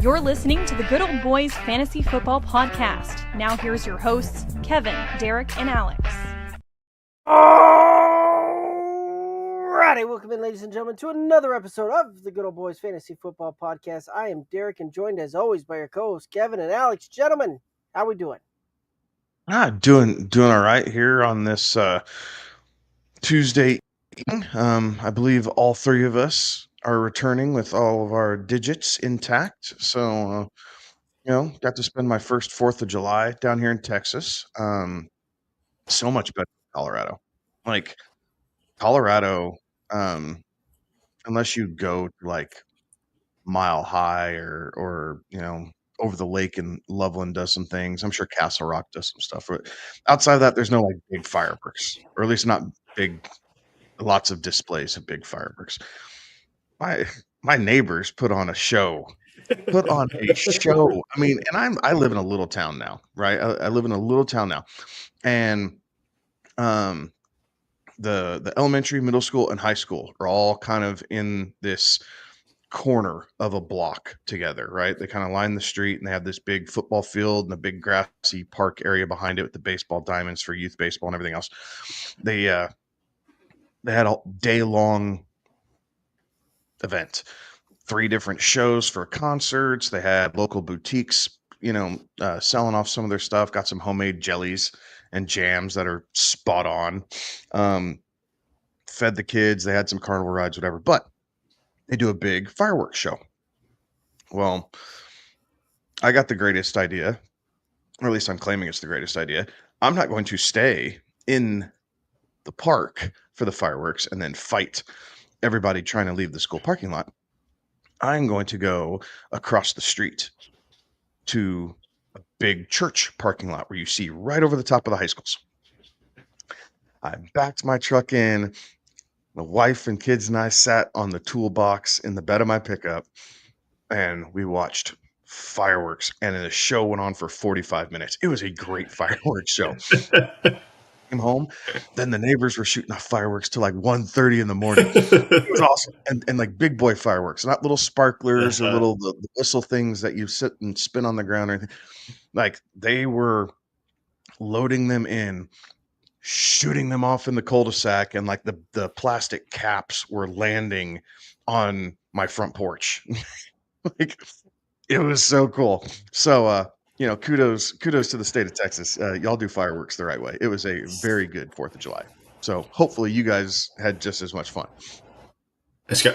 You're listening to the Good Old Boys Fantasy Football Podcast. Now here's your hosts, Kevin, Derek, and Alex. Alrighty, welcome in, ladies and gentlemen, to another episode of the Good Old Boys Fantasy Football Podcast. I am Derek, and joined as always by your co-hosts, Kevin and Alex. Gentlemen, how we doing? Doing all right here on this Tuesday evening. I believe all three of us are returning with all of our digits intact. So, got to spend my first 4th of July down here in Texas. So much better than Colorado. Like Colorado, unless you go to like Mile High or over the lake in Loveland does some things. I'm sure Castle Rock does some stuff. But outside of that, there's no like big fireworks, or at least not big, lots of displays of big fireworks. My neighbors put on a show. I mean, and I live in a little town now, right? I live in a little town now, and the elementary, middle school, and high school are all kind of in this corner of a block together, right? They kind of line the street, and they have this big football field and a big grassy park area behind it with the baseball diamonds for youth baseball and everything else. They had a day-long event, 3 different shows for concerts. They had local boutiques, selling off some of their stuff. Got some homemade jellies and jams that are spot on. Fed the kids. They had some carnival rides, whatever. But they do a big fireworks show. Well, I got the greatest idea, or at least I'm claiming it's the greatest idea. I'm not going to stay in the park for the fireworks and then fight everybody trying to leave the school parking lot. I'm going to go across the street to a big church parking lot where you see right over the top of the high schools. I backed my truck in. The wife and kids and I sat on the toolbox in the bed of my pickup, and we watched fireworks, and the show went on for 45 minutes. It was a great fireworks show. Came home, then the neighbors were shooting off fireworks till like 1:30 in the morning. It was awesome. And like big boy fireworks, not little sparklers or little the whistle things that you sit and spin on the ground or anything. Like they were loading them in, shooting them off in the cul-de-sac, and like the plastic caps were landing on my front porch. Like it was so cool. So kudos to the state of Texas. Y'all do fireworks the right way. It was a very good 4th of July. So hopefully you guys had just as much fun.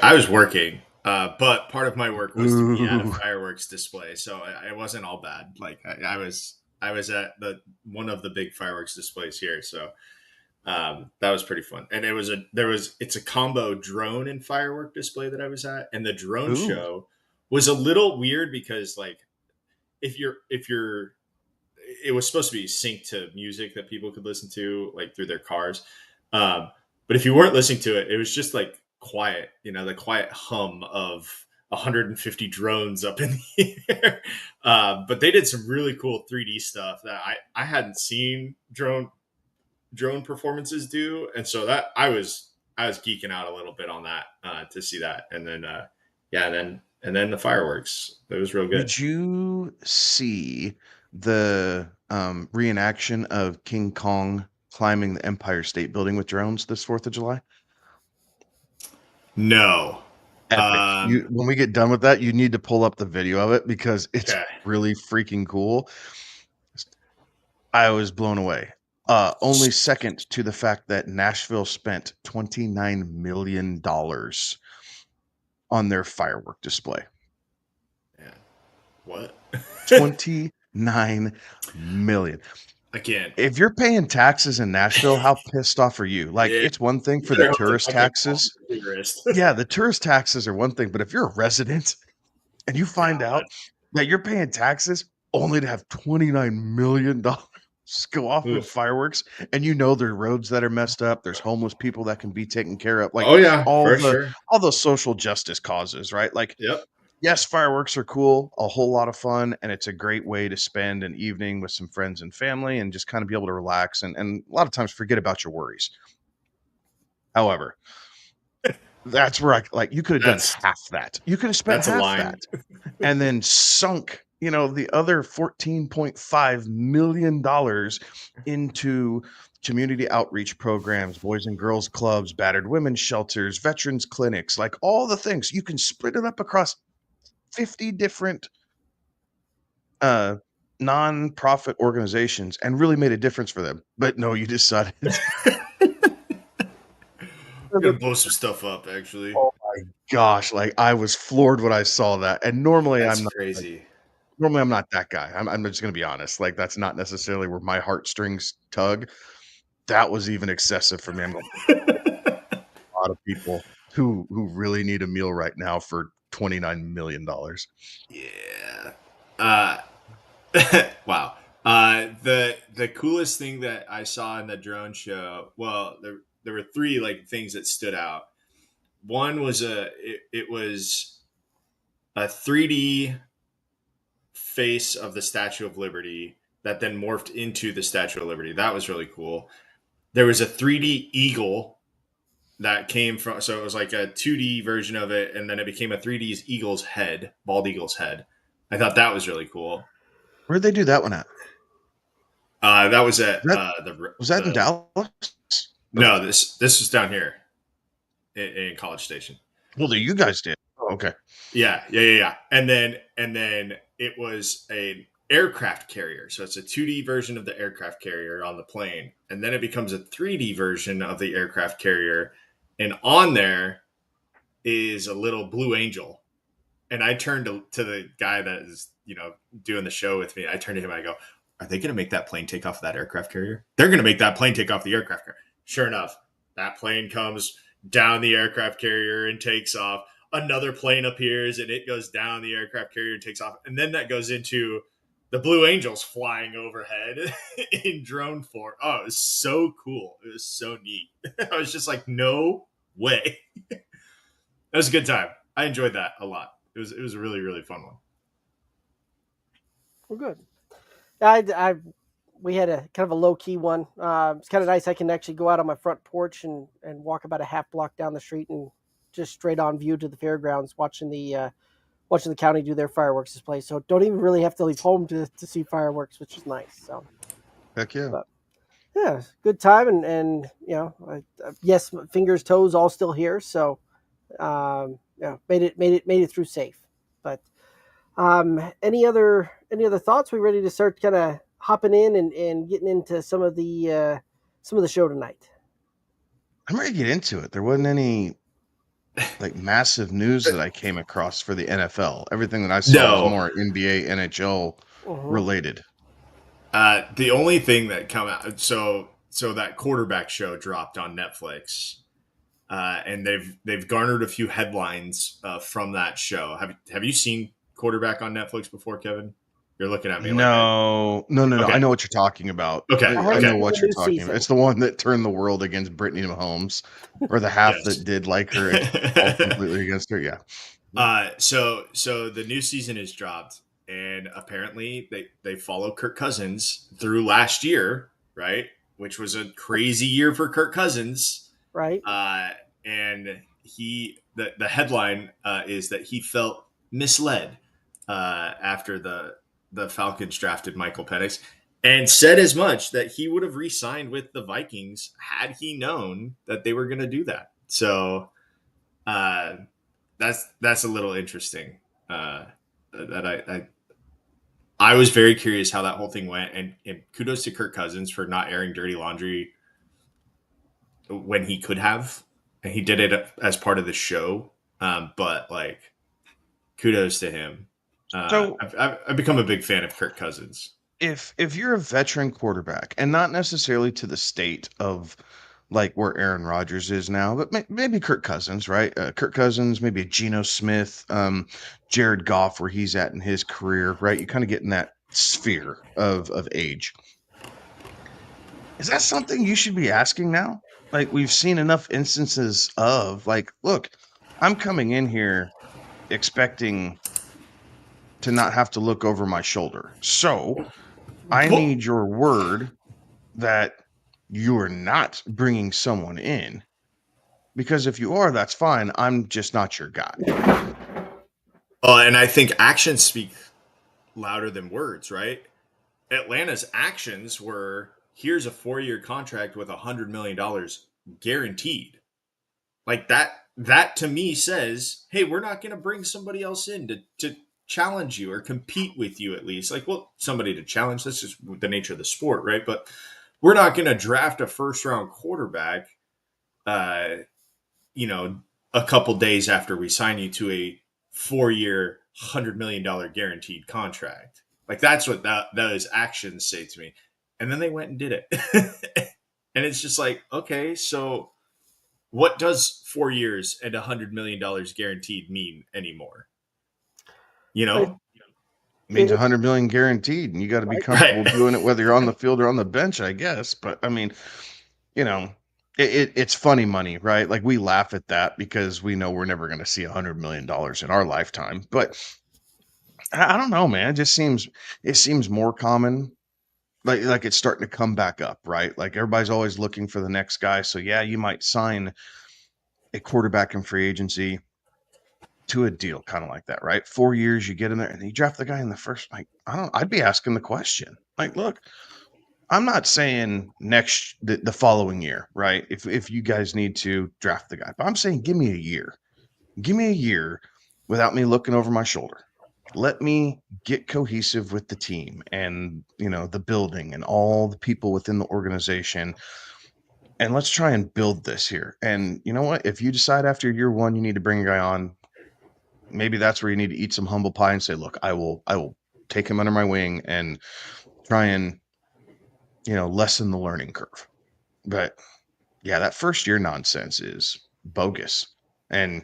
I was working, but part of my work was to be at a fireworks display, so it wasn't all bad. Like I was at one of the big fireworks displays here, so that was pretty fun. And it's a combo drone and firework display that I was at, and the drone show was a little weird because like if you're it was supposed to be synced to music that people could listen to like through their cars, but if you weren't listening to it, it was just like quiet, the quiet hum of 150 drones up in the air. But they did some really cool 3D stuff that I hadn't seen drone performances do, and so that I was geeking out a little bit on that to see that, and then and then the fireworks. It was real good. Did you see the reenaction of King Kong climbing the Empire State Building with drones this 4th of July? No. Epic. When we get done with that, you need to pull up the video of it because it's really freaking cool. I was blown away. Only second to the fact that Nashville spent $29 million on their firework display. Yeah. What? 29 million. Again, if you're paying taxes in Nashville, how pissed off are you? Like, it's one thing for the tourist taxes. Yeah, the tourist taxes are one thing, but if you're a resident and you find out that you're paying taxes only to have $29 million go off with fireworks, and there are roads that are messed up, there's homeless people that can be taken care of, like all those social justice causes, right? Like, yes, fireworks are cool, a whole lot of fun, and it's a great way to spend an evening with some friends and family and just kind of be able to relax and a lot of times forget about your worries. However, That's where you could have done That's half that. You could have spent that's a half line. that and then sunk, the other $14.5 million into community outreach programs, boys and girls clubs, battered women's shelters, veterans clinics, like all the things. You can split it up across 50 different non-profit organizations and really made a difference for them. But no, you decided. I'm gonna blow some stuff up. Actually, Oh my gosh! Like I was floored when I saw that. And normally that's I'm not. crazy. Normally I'm not that guy. I'm just gonna be honest. Like that's not necessarily where my heartstrings tug. That was even excessive for me. I'm like, a lot of people who really need a meal right now for $29 million. Yeah. Wow. The coolest thing that I saw in the drone show. Well, there were three like things that stood out. One was it was a 3D face of the Statue of Liberty that then morphed into the Statue of Liberty. That was really cool. There was a 3D eagle that came from, so it was like a 2D version of it, and then it became a 3D eagle's head, bald eagle's head. I thought that was really cool. Where'd they do that one at? That was at Was that in Dallas? No, this was down here in College Station. Well, you guys did. Oh, okay. Yeah. And then it was an aircraft carrier. So it's a 2D version of the aircraft carrier on the plane, and then it becomes a 3D version of the aircraft carrier, and on there is a little blue angel. And I turned to the guy that is doing the show with me. I turned to him and I go, "Are they going to make that plane take off that aircraft carrier? They're going to make that plane take off the aircraft carrier." Sure enough, that plane comes down the aircraft carrier and takes off. Another plane appears and it goes down the aircraft carrier and takes off. And then that goes into the Blue Angels flying overhead in drone form. Oh, it was so cool. It was so neat. I was just like, no way. That was a good time. I enjoyed that a lot. It was a really, really fun one. Well, good. We had a kind of a low key one. It's kind of nice. I can actually go out on my front porch and walk about a half block down the street and just straight on view to the fairgrounds, watching the county do their fireworks display. So don't even really have to leave home to see fireworks, which is nice. So Heck yeah. But, yeah, good time, and yes, fingers, toes, all still here. So made it through safe. But any other thoughts? We ready to start kind of hopping in and getting into some of the show tonight? I'm ready to get into it. There wasn't any like massive news that I came across for the NFL. Everything that I saw was more NBA, NHL related. The only thing that come out, so that quarterback show dropped on Netflix, and they've garnered a few headlines from that show. Have you seen Quarterback on Netflix before, Kevin? You're looking at me. No. Okay. I know what you're talking about. Okay. I know what you're talking about. It's the one that turned the world against Brittany Mahomes, or the half that did like her all completely against her. Yeah. So the new season is dropped, and apparently they follow Kirk Cousins through last year, right? Which was a crazy year for Kirk Cousins, right? And the headline is that he felt misled after the Falcons drafted Michael Penix, and said as much that he would have re-signed with the Vikings had he known that they were going to do that. So that's a little interesting. That I was very curious how that whole thing went, and kudos to Kirk Cousins for not airing dirty laundry when he could have, and he did it as part of the show. But like, kudos to him. So I've become a big fan of Kirk Cousins. If you're a veteran quarterback, and not necessarily to the state of like where Aaron Rodgers is now, but maybe Kirk Cousins, right? Kirk Cousins, maybe a Geno Smith, Jared Goff, where he's at in his career, right? You kind of get in that sphere of age. Is that something you should be asking now? Like, we've seen enough instances of like, look, I'm coming in here expecting to not have to look over my shoulder. So I need your word that you're not bringing someone in Because if you are, that's fine. I'm just not your guy. And I think actions speak louder than words, right? Atlanta's actions were, here's a 4-year contract with $100 million guaranteed. Like that to me says, hey, we're not going to bring somebody else in to challenge you or compete with you at least. Like, well, somebody to challenge, that's just the nature of the sport, right? But we're not going to draft a first round quarterback, you know, a couple days after we sign you to a 4-year, $100 million guaranteed contract. Like, that's what those actions say to me. And then they went and did it. And it's just like, okay, so what does 4 years and $100 million guaranteed mean anymore? You know? It means 100 million guaranteed, and you got to be comfortable doing it whether you're on the field or on the bench, I guess. But I mean, you know, it's funny money, right? Like, we laugh at that because we know we're never going to see $100 million in our lifetime. But I don't know, man. It seems more common. Like it's starting to come back up, right? Like, everybody's always looking for the next guy. So yeah, you might sign a quarterback in free agency to a deal kind of like that, right? 4 years, you get in there and you draft the guy in the first. Like, I'd be asking the question. Like, look, I'm not saying the following year, right? If you guys need to draft the guy, but I'm saying give me a year. Give me a year without me looking over my shoulder. Let me get cohesive with the team and, the building and all the people within the organization. And let's try and build this here. And you know what? If you decide after year one you need to bring a guy on, maybe that's where you need to eat some humble pie and say, look, I will take him under my wing and try and, lessen the learning curve. But yeah, that first year nonsense is bogus. And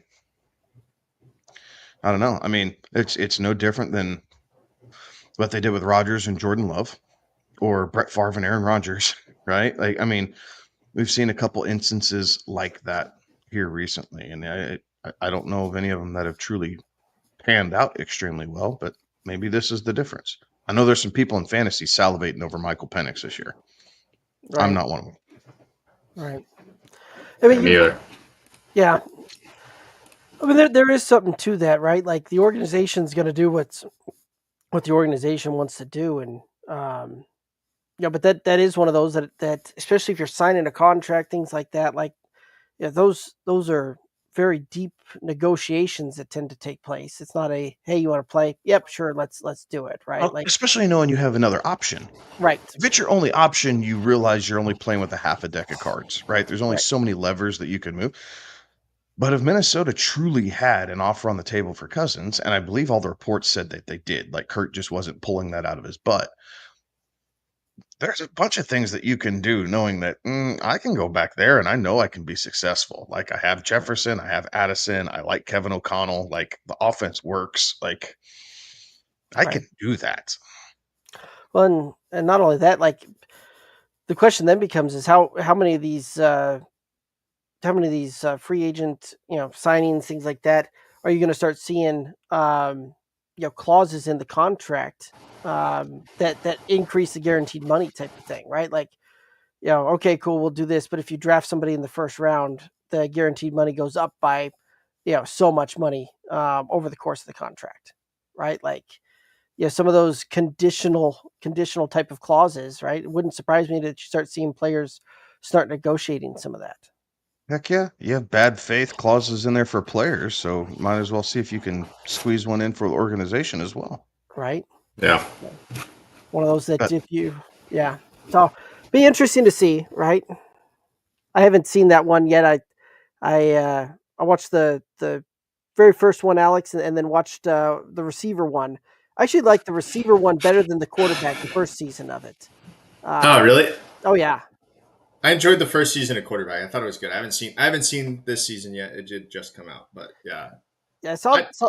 I don't know. I mean, it's no different than what they did with Rodgers and Jordan Love, or Brett Favre and Aaron Rodgers, right? Like, I mean, we've seen a couple instances like that here recently, and I don't know of any of them that have truly panned out extremely well, but maybe this is the difference. I know there's some people in fantasy salivating over Michael Penix this year. Right. I'm not one of them. Right. I mean, Me either. Yeah. I mean, there is something to that, right? Like, the organization's going to do what the organization wants to do, and but that is one of those that especially if you're signing a contract, things like that, like, yeah, those are very deep negotiations that tend to take place. It's not a, hey, you want to play? Yep, sure, let's do it, right? Well, Like, especially knowing you have another option. right. If it's your only option, you realize you're only playing with a half a deck of cards, right? There's only so many levers that you can move. But if Minnesota truly had an offer on the table for Cousins, and I believe all the reports said that they did, like Kurt just wasn't pulling that out of his butt, there's a bunch of things that you can do knowing that I can go back there and I know I can be successful. Like, I have Jefferson, I have Addison, I like Kevin O'Connell, like, the offense works. Like, I can do that. Well, and not only that, like, the question then becomes is how many of these free agent signings, things like that, are you going to start seeing clauses in the contract that increase the guaranteed money type of thing, right? Like, okay, cool, we'll do this, but if you draft somebody in the first round, the guaranteed money goes up by so much money over the course of the contract, right? Like, some of those conditional type of clauses, right? It wouldn't surprise me that you start seeing players start negotiating some of that. Heck yeah. You have bad faith clauses in there for players, so might as well see if you can squeeze one in for the organization as well. Right? Yeah. One of those that So be interesting to see, right? I haven't seen that one yet. I watched the very first one, Alex, and then watched the receiver one. I actually like the receiver one better than the quarterback, the first season of it. Oh, really? Oh, yeah. I enjoyed the first season of quarterback. I thought it was good. I haven't seen this season yet. It did just come out, but yeah. Yeah,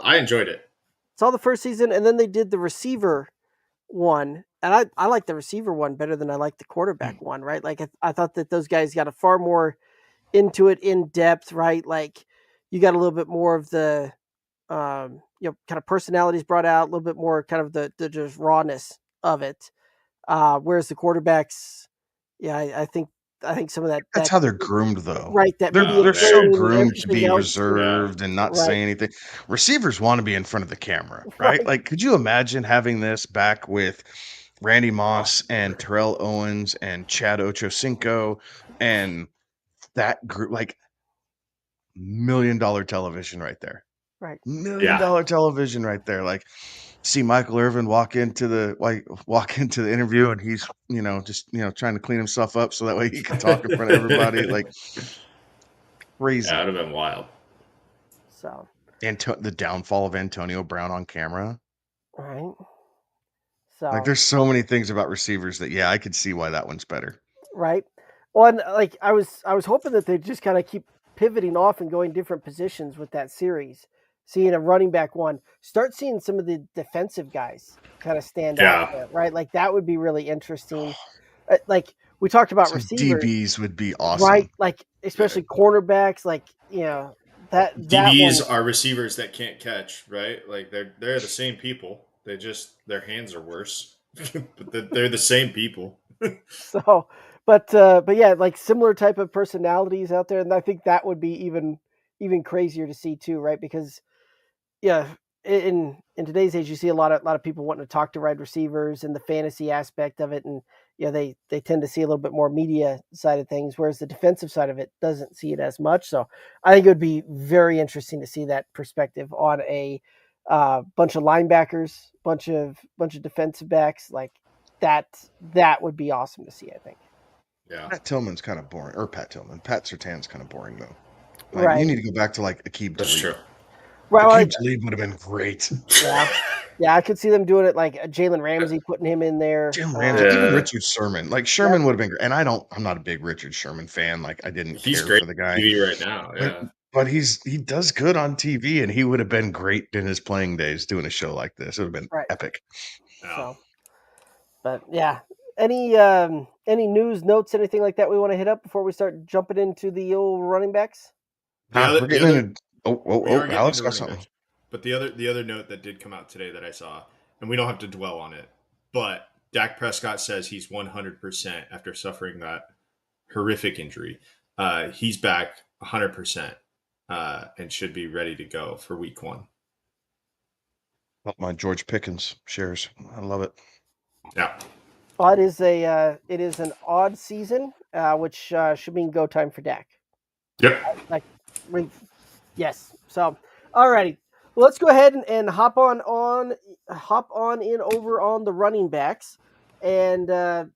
I enjoyed it. Saw the first season, and then they did the receiver one, and I like the receiver one better than I like the quarterback one, right? Like, I thought that those guys got a far more into it, in depth, right? Like, you got a little bit more of the kind of personalities brought out, a little bit more kind of the just rawness of it. Whereas the quarterbacks, I think I think some of that. That's how they're groomed, though. Right, that media They're so training, groomed to everything be else. reserved and not Right. say anything. Receivers want to be in front of the camera, Right. right? Like, could you imagine having this back with Randy Moss and Terrell Owens and Chad Ochocinco and that group? Like, $1 million television right there. Right. $1 million television right there. Like, see Michael Irvin walk into the interview and he's just trying to clean himself up so that way he can talk in front of everybody. Like, crazy. That would have been wild. So, And the downfall of Antonio Brown on camera. right. So, like, there's so many things about receivers that I could see why that one's better. Right. Well, and like I was hoping that they just kind of keep pivoting off and going different positions with that series. Seeing a running back one, start seeing some of the defensive guys kind of stand out there, right? Like that would be really interesting. Like we talked about receivers, DBs would be awesome, right? Like especially cornerbacks, like that DBs are receivers that can't catch, right? Like they're the same people. They just their hands are worse, but they're the same people. So, but yeah, like similar type of personalities out there, and I think that would be even crazier to see too, right? Because in today's age, you see a lot of people wanting to talk to wide receivers and the fantasy aspect of it, and they tend to see a little bit more media side of things, whereas the defensive side of it doesn't see it as much. So I think it would be very interesting to see that perspective on a bunch of linebackers, bunch of defensive backs, like that would be awesome to see, I think. Yeah. Pat Tillman's kind of boring, or Pat Surtain's kind of boring though. Like, right. You need to go back to like Aqib That's Talib. true. Right, Aqib Talib would have been great. Yeah, I could see them doing it like Jalen Ramsey, putting him in there. Jalen Ramsey, even Richard Sherman. Like Sherman would have been great. And I'm not a big Richard Sherman fan. Like I didn't He's care great for the guy on TV right now. Yeah. But he does good on TV, and he would have been great in his playing days doing a show like this. It would have been epic. So, but yeah, any news, notes, anything like that we want to hit up before we start jumping into the old running backs? We're getting into Alex got something. Backs. But the other note that did come out today that I saw, and we don't have to dwell on it, but Dak Prescott says he's 100% after suffering that horrific injury. He's back 100% and should be ready to go for week 1. My George Pickens shares. I love it. Yeah. Well, it is an odd season, which should mean go time for Dak. Yep. Yes. So, alrighty. Well, let's go ahead and hop on in over on the running backs, and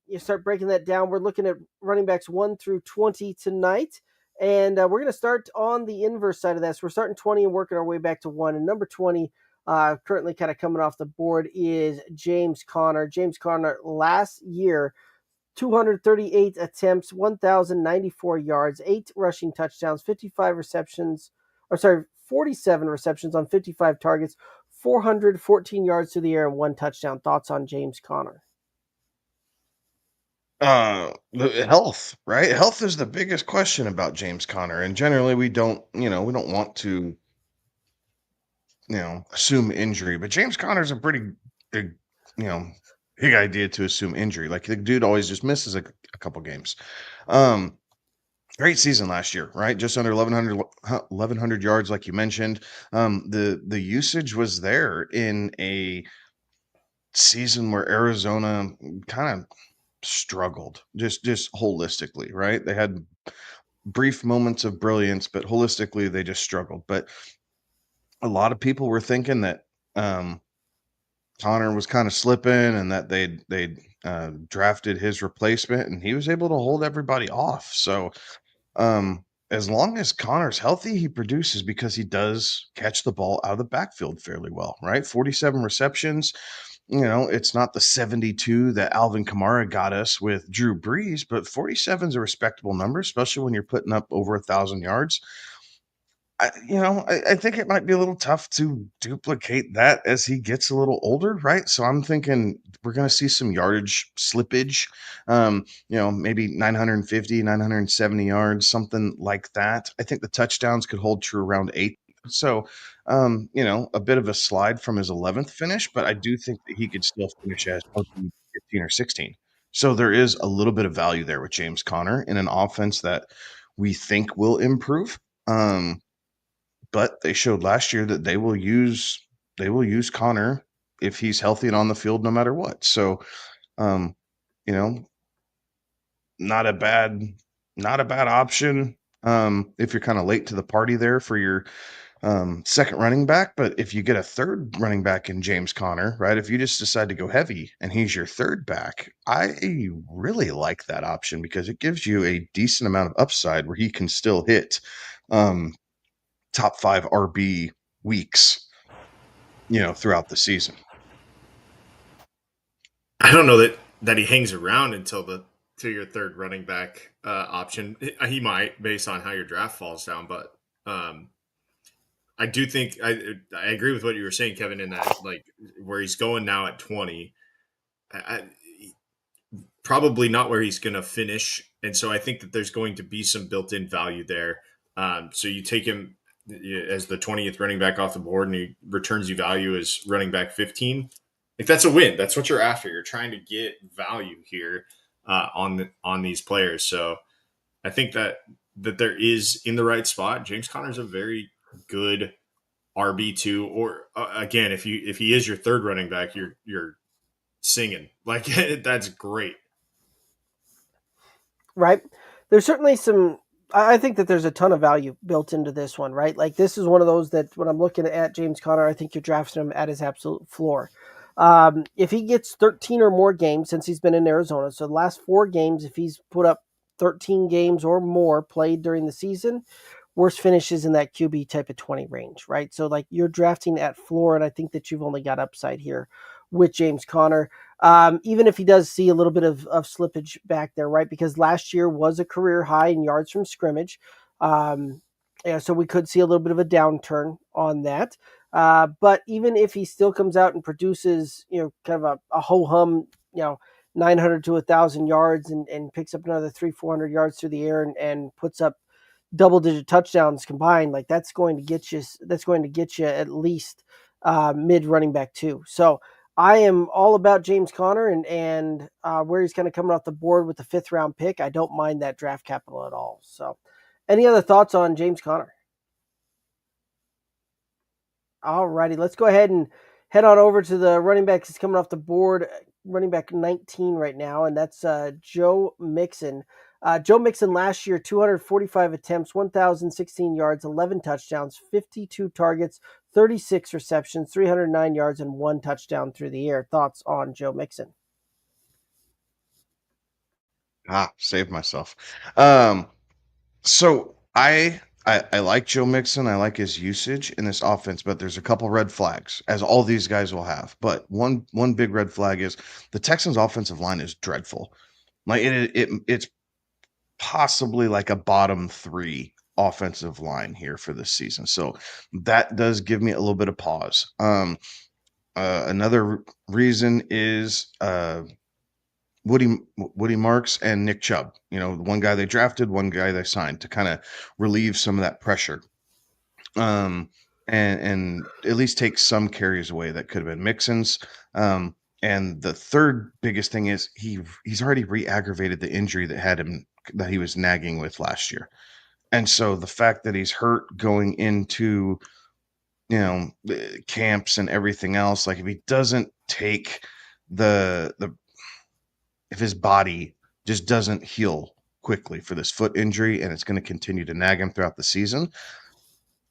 you start breaking that down. We're looking at running backs 1 through 20 tonight, and we're going to start on the inverse side of this. We're starting 20 and working our way back to 1. And number 20, currently kind of coming off the board, is James Conner. James Conner last year, 238 attempts, 1,094 yards, 8 rushing touchdowns, 47 receptions on 55 targets, 414 yards through the air, and 1 touchdown. Thoughts on James Conner? The health, right? Health is the biggest question about James Conner, and generally we don't want to, assume injury. But James Conner's a pretty big, big idea to assume injury. Like the dude always just misses a couple games. Great season last year, right? Just under 1,100 yards, like you mentioned. The usage was there in a season where Arizona kind of struggled, just holistically, right? They had brief moments of brilliance, but holistically they just struggled. But a lot of people were thinking that Conner was kind of slipping and that they drafted his replacement, and he was able to hold everybody off. So as long as Conner's healthy, he produces because he does catch the ball out of the backfield fairly well, right? 47 receptions. It's not the 72 that Alvin Kamara got us with Drew Brees, but 47 is a respectable number, especially when you're putting up over 1,000 yards. I think it might be a little tough to duplicate that as he gets a little older, right? So I'm thinking we're going to see some yardage slippage, maybe 950, 970 yards, something like that. I think the touchdowns could hold true around 8. So, a bit of a slide from his 11th finish, but I do think that he could still finish as 15 or 16. So there is a little bit of value there with James Conner in an offense that we think will improve. But they showed last year that they will use Connor if he's healthy and on the field no matter what. So, you know, not a bad option if you're kind of late to the party there for your second running back. But if you get a third running back in James Conner, right? If you just decide to go heavy and he's your third back, I really like that option because it gives you a decent amount of upside where he can still hit top 5 RB weeks, throughout the season. I don't know that he hangs around until your third running back option. He might, based on how your draft falls down, but I do think I agree with what you were saying, Kevin, in that like where he's going now at 20, probably not where he's going to finish, and so I think that there's going to be some built-in value there. So you take him as the 20th running back off the board, and he returns you value as running back 15. If that's a win, that's what you're after. You're trying to get value here on these players. So I think that there is in the right spot. James Conner's a very good RB2, or again, if he is your third running back, you're singing like that's great. Right. There's certainly I think that there's a ton of value built into this one, right? Like this is one of those that when I'm looking at James Conner, I think you're drafting him at his absolute floor. If he gets 13 or more games since he's been in Arizona, so the last 4 games, if he's put up 13 games or more played during the season, worst finishes in that QB type of 20 range, right? So like you're drafting at floor, and I think that you've only got upside here with James Conner. Even if he does see a little bit of slippage back there, right? Because last year was a career high in yards from scrimmage. So we could see a little bit of a downturn on that. But even if he still comes out and produces, kind of a ho-hum, 900 to 1,000 yards and picks up another 300-400 yards through the air and puts up double-digit touchdowns combined, like that's going to get you at least mid running back 2. So I am all about James Conner and where he's kind of coming off the board with the 5th round pick. I don't mind that draft capital at all. So any other thoughts on James Conner? All righty, let's go ahead and head on over to the running back that's coming off the board, running back 19 right now, and that's Joe Mixon. Joe Mixon last year, 245 attempts, 1,016 yards, 11 touchdowns, 52 targets, 36 receptions, 309 yards, and 1 touchdown through the air. Thoughts on Joe Mixon? Saved myself. So I like Joe Mixon. I like his usage in this offense, but there's a couple red flags, as all these guys will have. But one big red flag is the Texans' offensive line is dreadful. Like it's possibly like a bottom 3 offensive line here for this season. So that does give me a little bit of pause. Another reason is Woody Marks and Nick Chubb. One guy they drafted, one guy they signed to kind of relieve some of that pressure. And at least take some carries away that could have been Mixon's. And the third biggest thing is he's already re-aggravated the injury that he was nagging with last year. And so the fact that he's hurt going into, camps and everything else, like if he doesn't take if his body just doesn't heal quickly for this foot injury and it's going to continue to nag him throughout the season,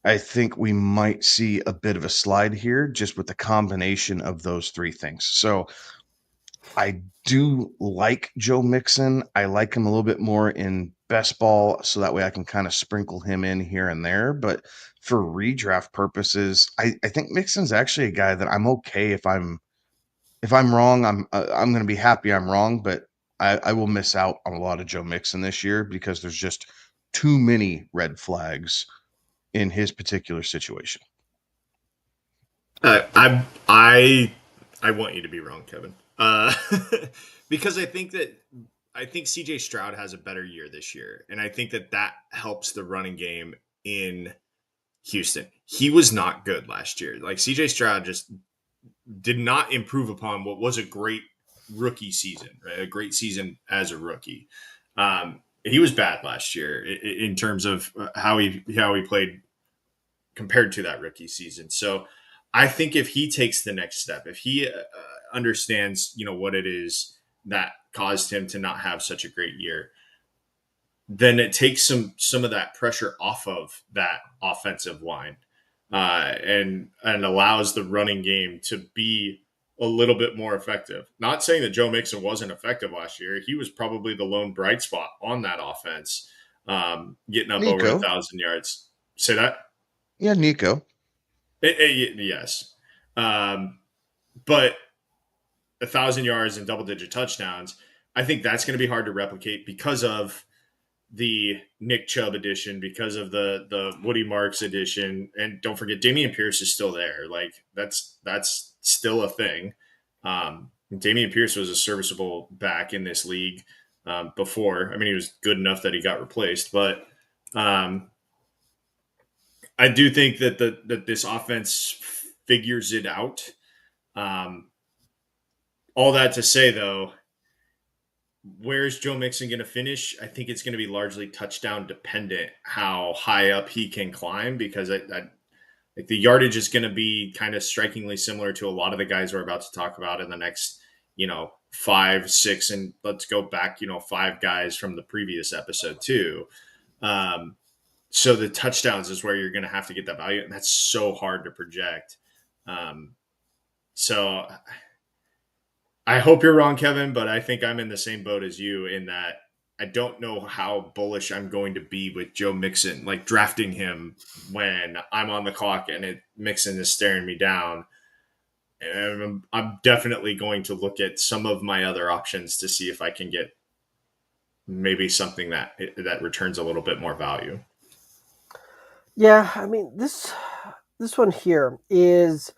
I think we might see a bit of a slide here just with the combination of those 3 things. So I do like Joe Mixon. I like him a little bit more in best ball, so that way I can kind of sprinkle him in here and there. But for redraft purposes, I think Mixon's actually a guy that I'm okay if I'm wrong. I'm going to be happy I'm wrong, but I will miss out on a lot of Joe Mixon this year because there's just too many red flags in his particular situation. I want you to be wrong, Kevin, because I think CJ Stroud has a better year this year, and I think that helps the running game in Houston. He was not good last year. Like CJ Stroud just did not improve upon what was a great rookie season, right? A great season as a rookie. He was bad last year in terms of how he played compared to that rookie season. So I think if he takes the next step, if he understands, what it is that caused him to not have such a great year, then it takes some of that pressure off of that offensive line, and allows the running game to be a little bit more effective. Not saying that Joe Mixon wasn't effective last year. He was probably the lone bright spot on that offense, getting up over Nico. 1,000 yards. Say that? Yeah, Nico. Yes. But 1,000 yards and double-digit touchdowns, I think that's going to be hard to replicate because of the Nick Chubb edition, because of the Woody Marks edition, and don't forget Dameon Pierce is still there. Like that's still a thing. Dameon Pierce was a serviceable back in this league before. I mean, he was good enough that he got replaced, but I do think that this offense figures it out. All that to say, though, where's Joe Mixon going to finish? I think it's going to be largely touchdown dependent how high up he can climb, because like the yardage is going to be kind of strikingly similar to a lot of the guys we're about to talk about in the next, 5, 6, and let's go back, 5 guys from the previous episode too. So the touchdowns is where you're going to have to get that value, and that's so hard to project. So I hope you're wrong, Kevin, but I think I'm in the same boat as you in that I don't know how bullish I'm going to be with Joe Mixon, like drafting him when I'm on the clock and Mixon is staring me down. And I'm definitely going to look at some of my other options to see if I can get maybe something that returns a little bit more value. Yeah, I mean, this one here is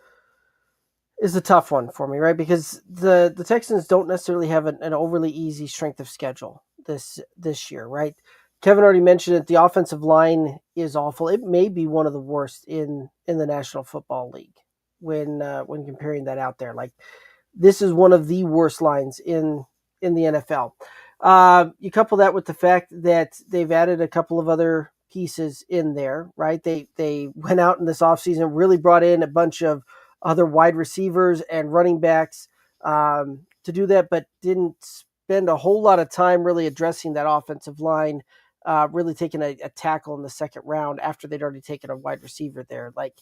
a tough one for me, right? Because the Texans don't necessarily have an overly easy strength of schedule this year, right? Kevin already mentioned it. The offensive line is awful. It may be one of the worst in the National Football League when comparing that out there. Like, this is one of the worst lines in the NFL. You couple that with the fact that they've added a couple of other pieces in there, right? They went out in this offseason, really brought in a bunch of other wide receivers and running backs to do that, but didn't spend a whole lot of time really addressing that offensive line, really taking a tackle in the second round after they'd already taken a wide receiver there. Like,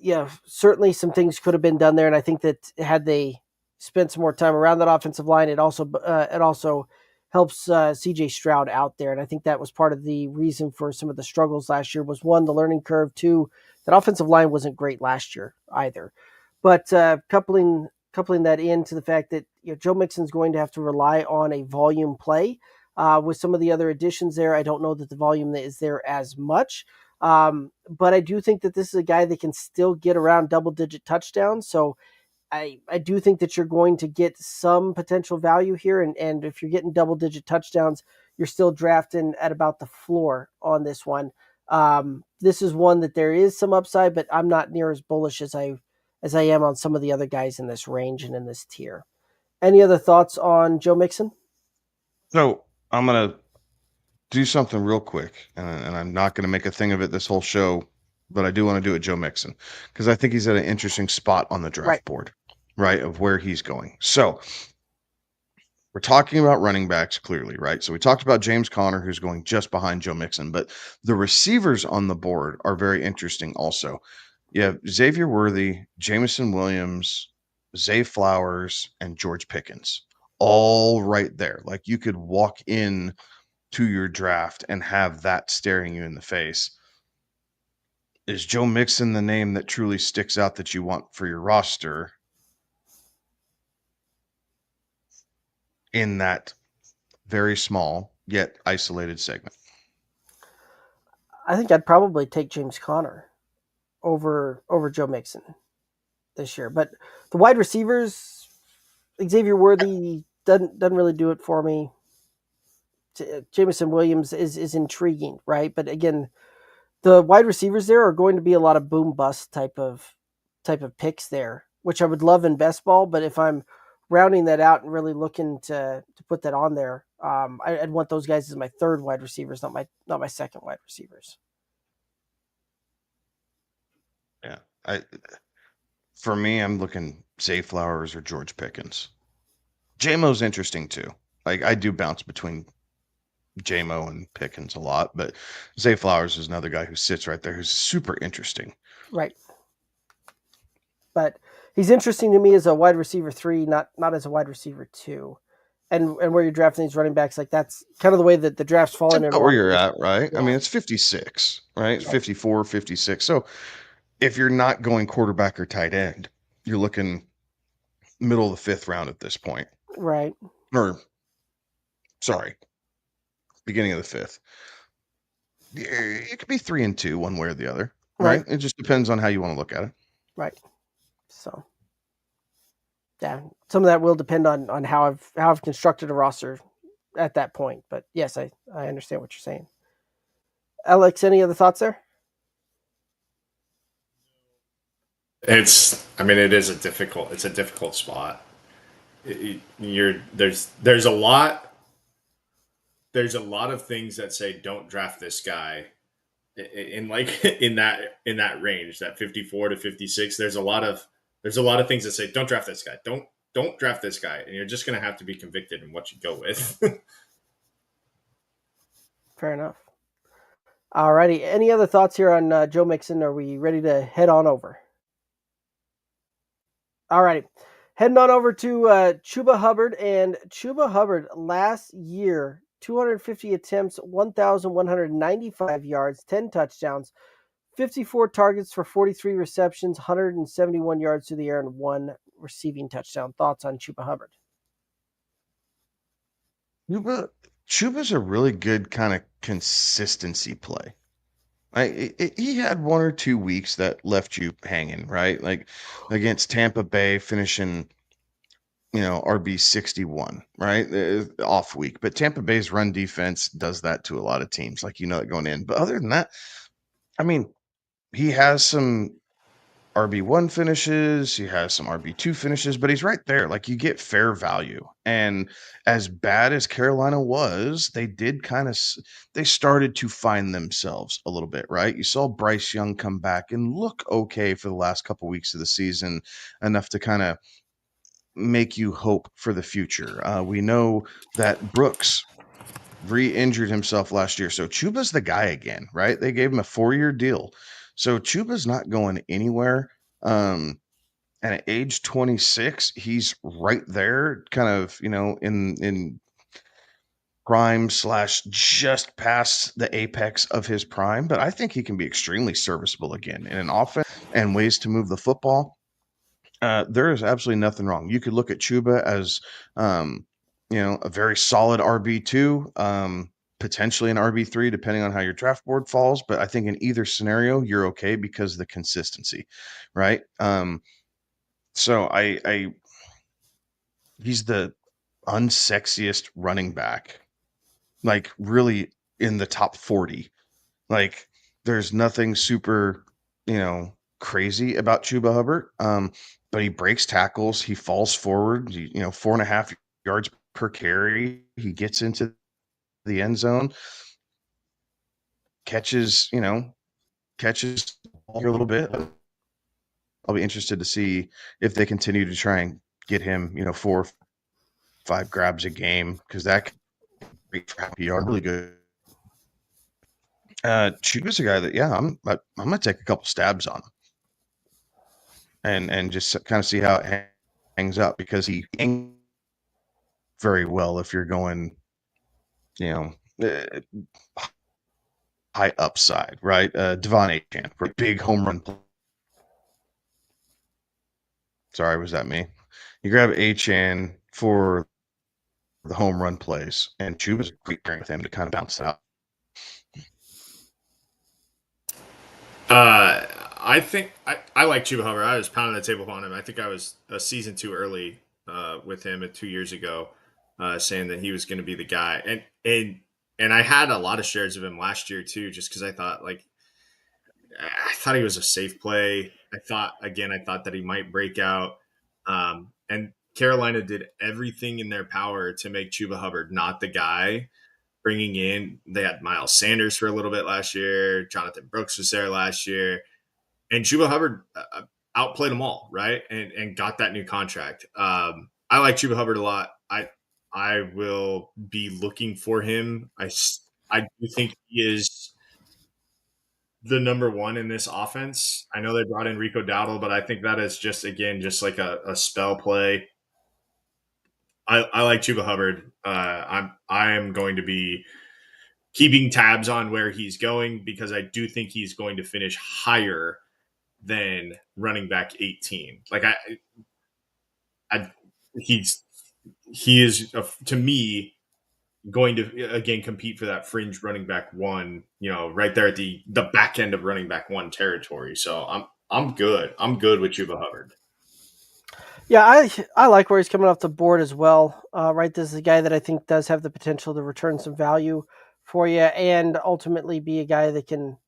yeah, certainly some things could have been done there, and I think that had they spent some more time around that offensive line, it also helps C.J. Stroud out there, and I think that was part of the reason for some of the struggles last year. Was one, the learning curve; two, that offensive line wasn't great last year either. But coupling that into the fact that Joe Mixon's going to have to rely on a volume play with some of the other additions there. I don't know that the volume is there as much. But I do think that this is a guy that can still get around double-digit touchdowns. So I do think that you're going to get some potential value here. And if you're getting double-digit touchdowns, you're still drafting at about the floor on this one. This is one that there is some upside, but I'm not near as bullish as I am on some of the other guys in this range and in this tier. Any other thoughts on Joe Mixon? So I'm going to do something real quick, and I'm not going to make a thing of it this whole show, but I do want to do it Joe Mixon, because I think he's at an interesting spot on the draft board, right, of where he's going. So we're talking about running backs clearly, right? So we talked about James Conner, who's going just behind Joe Mixon, but the receivers on the board are very interesting also. You have Xavier Worthy, Jamison Williams, Zay Flowers, and George Pickens, all right there. Like, you could walk in to your draft and have that staring you in the face. Is Joe Mixon the name that truly sticks out that you want for your roster in that very small yet isolated segment? I think I'd probably take James Conner over Joe Mixon this year. But the wide receivers, Xavier Worthy doesn't really do it for me. Jamison Williams is intriguing, right? But again, the wide receivers there are going to be a lot of boom bust type of picks there, which I would love in best ball. But if I'm rounding that out and really looking to put that on there. I'd want those guys as my third wide receivers, not my second wide receivers. Yeah, for me, I'm looking Zay Flowers or George Pickens. J-Mo's interesting too. Like I do bounce between J-Mo and Pickens a lot, but Zay Flowers is another guy who sits right there who's super interesting. Right. But he's interesting to me as a wide receiver 3, not as a wide receiver 2. And where you're drafting these running backs, like that's kind of the way that the draft's falling. That's about where you're at, right? Yeah. I mean, it's 56, right? It's 54, 56. So if you're not going quarterback or tight end, you're looking middle of the 5th round at this point. Right. Or, sorry, beginning of the 5th. It could be 3 and 2, one way or the other, right? It just depends on how you want to look at it. Right. So, yeah, some of that will depend on how I've constructed a roster at that point. But yes, I understand what you're saying. Alex, any other thoughts there? It is a difficult spot. There's a lot of things that say don't draft this guy in that range, that 54 to 56. There's a lot of things that say don't draft this guy. Don't draft this guy. And you're just going to have to be convicted in what you go with. Fair enough. Alrighty. Any other thoughts here on Joe Mixon? Are we ready to head on over? Alrighty. Heading on over to Chuba Hubbard. And Chuba Hubbard last year, 250 attempts, 1,195 yards, 10 touchdowns, 54 targets for 43 receptions, 171 yards through the air, and 1 receiving touchdown. Thoughts on Chuba Hubbard? Chuba's a really good kind of consistency play. He had 1 or 2 weeks that left you hanging, right? Like against Tampa Bay, finishing, RB 61, right? Off week. But Tampa Bay's run defense does that to a lot of teams, like that going in. But other than that, I mean, he has some RB1 finishes, he has some RB2 finishes, but he's right there. Like you get fair value. And as bad as Carolina was, they did they started to find themselves a little bit, right? You saw Bryce Young come back and look okay for the last couple weeks of the season, enough to kind of make you hope for the future. We know that Brooks re-injured himself last year. So Chuba's the guy again, right? They gave him a 4-year deal. So Chuba's not going anywhere. And at age 26, he's right there, kind of, in prime / just past the apex of his prime. But I think he can be extremely serviceable again in an offense and ways to move the football. There is absolutely nothing wrong. You could look at Chuba as, a very solid RB2, potentially an RB3, depending on how your draft board falls. But I think in either scenario, you're okay because of the consistency, right? So he's the unsexiest running back, like really in the top 40. Like there's nothing super, crazy about Chuba Hubbard. But he breaks tackles, he falls forward, 4.5 yards per carry. He gets into the end zone, catches a little bit. I'll be interested to see if they continue to try and get him, 4 or 5 grabs a game, because that could be really good. Chuba's a guy that, I'm gonna take a couple stabs on him and just kind of see how it hangs up, because he very well if you're going, high upside, right? Devon Achane for a big home run play. Sorry, was that me? You grab Achane for the home run plays, and Chuba's a great pairing with him to kind of bounce out. I think I like Chuba Hubbard. I was pounding the table on him. I think I was a season too early with him 2 years ago, saying that he was going to be the guy. And I had a lot of shares of him last year too, just because I thought he was a safe play. I thought that he might break out. And Carolina did everything in their power to make Chuba Hubbard not the guy. Bringing in, they had Miles Sanders for a little bit last year. Jonathan Brooks was there last year. And Chuba Hubbard outplayed them all, right? And got that new contract. I like Chuba Hubbard a lot. I will be looking for him. I do think he is the number one in this offense. I know they brought in Rico Dowdle, but I think that is just, again, just like a spell play. I like Chuba Hubbard. I am going to be keeping tabs on where he's going because I do think he's going to finish higher than running back 18. Like he is to me going to again compete for that fringe running back one, right there at the back end of running back one territory. So I'm good. I'm good with Chuba Hubbard. Yeah, I like where he's coming off the board as well. Right, this is a guy that I think does have the potential to return some value for you, and ultimately be a guy that can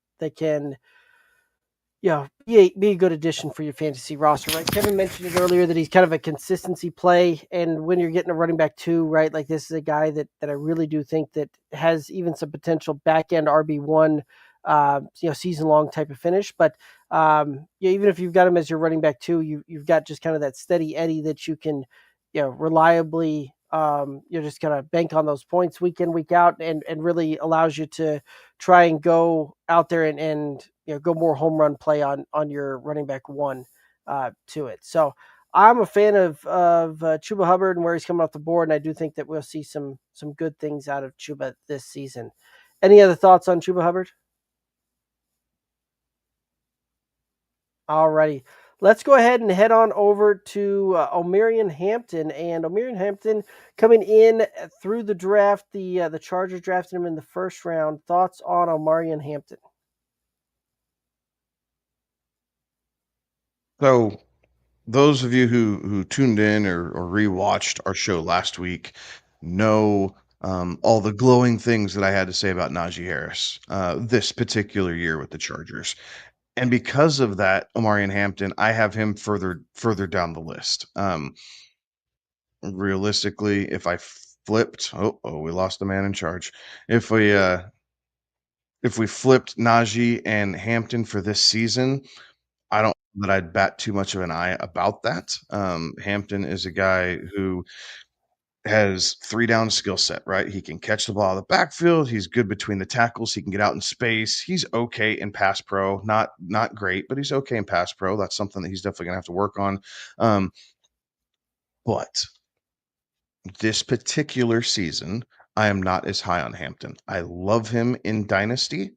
be a good addition for your fantasy roster, right? Kevin mentioned it earlier that he's kind of a consistency play, and when you're getting a running back two, right, like this is a guy that I really do think that has even some potential back end RB1, season long type of finish. But even if you've got him as your running back two, you've got just kind of that steady Eddie that you can, reliably. Just kind of bank on those points week in, week out, and really allows you to try and go out there and go more home run play on your running back one to it. So I'm a fan of Chuba Hubbard and where he's coming off the board, and I do think that we'll see some good things out of Chuba this season. Any other thoughts on Chuba Hubbard? Alrighty. Let's go ahead and head on over to Omarion Hampton. And Omarion Hampton coming in through the draft. The Chargers drafted him in the first round. Thoughts on Omarion Hampton? So those of you who tuned in or rewatched our show last week know all the glowing things that I had to say about Najee Harris this particular year with the Chargers. And because of that, Omarion Hampton, I have him further down the list. Realistically, if I flipped, we lost the man in charge. If we flipped Najee and Hampton for this season, I don't know that I'd bat too much of an eye about that. Hampton is a guy who has 3-down skill set, right? He can catch the ball out of the backfield. He's good between the tackles. He can get out in space. He's okay in pass pro. Not great, but he's okay in pass pro. That's something that he's definitely gonna have to work on. But this particular season, I am not as high on Hampton. I love him in Dynasty.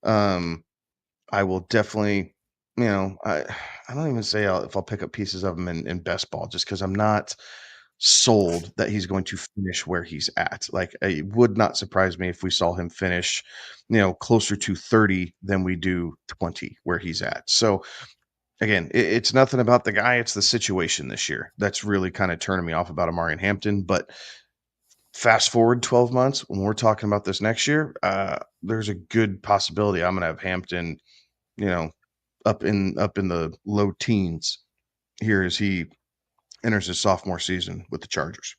I will definitely, I don't even say if I'll pick up pieces of him in best ball just because I'm not sold that he's going to finish where he's at. Like, it would not surprise me if we saw him finish, closer to 30 than we do 20 where he's at. So again, it's nothing about the guy, it's the situation this year that's really kind of turning me off about Omarion Hampton. But fast forward 12 months when we're talking about this next year, there's a good possibility I'm going to have Hampton, up in the low teens here as he enters his sophomore season with the Chargers.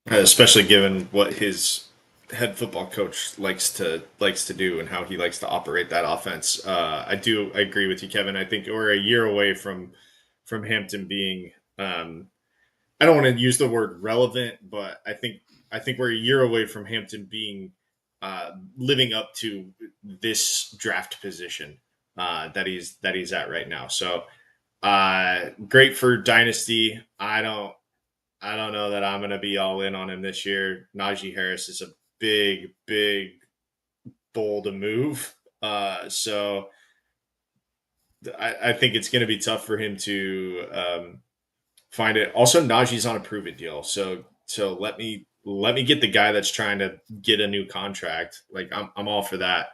Especially given what his head football coach likes to do and how he likes to operate that offense. I agree with you, Kevin. I think we're a year away from Hampton being. I don't want to use the word relevant, but I think we're a year away from Hampton being living up to this draft position that he's at right now. So great for Dynasty. I don't know that I'm going to be all in on him this year. Najee Harris is a big bull to move. So I think it's going to be tough for him to find it. Also, Najee's on a prove it deal. So let me get the guy that's trying to get a new contract. Like I'm all for that.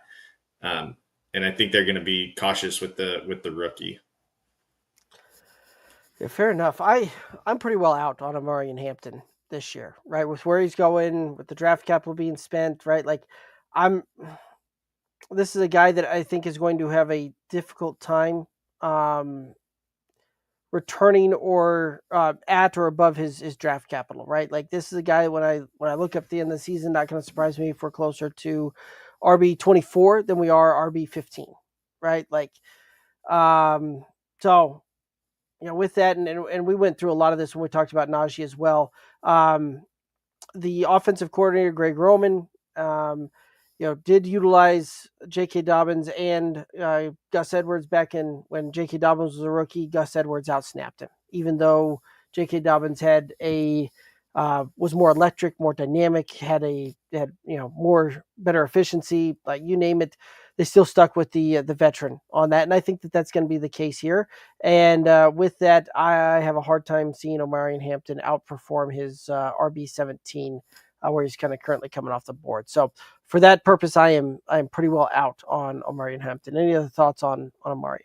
And I think they're going to be cautious with the rookie. Yeah, fair enough. I'm pretty well out on Omarion Hampton this year, right? With where he's going, with the draft capital being spent, right? Like this is a guy that I think is going to have a difficult time returning or at or above his draft capital, right? Like this is a guy when I look up the end of the season, not going to surprise me if we're closer to RB24 than we are RB15, right? Like, so with that, and we went through a lot of this when we talked about Najee as well. The offensive coordinator Greg Roman, did utilize J.K. Dobbins and Gus Edwards back in when J.K. Dobbins was a rookie. Gus Edwards outsnapped him, even though J.K. Dobbins had was more electric, more dynamic, had more better efficiency, like you name it. They still stuck with the veteran on that, and I think that that's going to be the case here. And with that, I have a hard time seeing Omarion Hampton outperform his RB17, where he's kind of currently coming off the board. So for that purpose, I am pretty well out on Omarion Hampton. Any other thoughts on Omarion?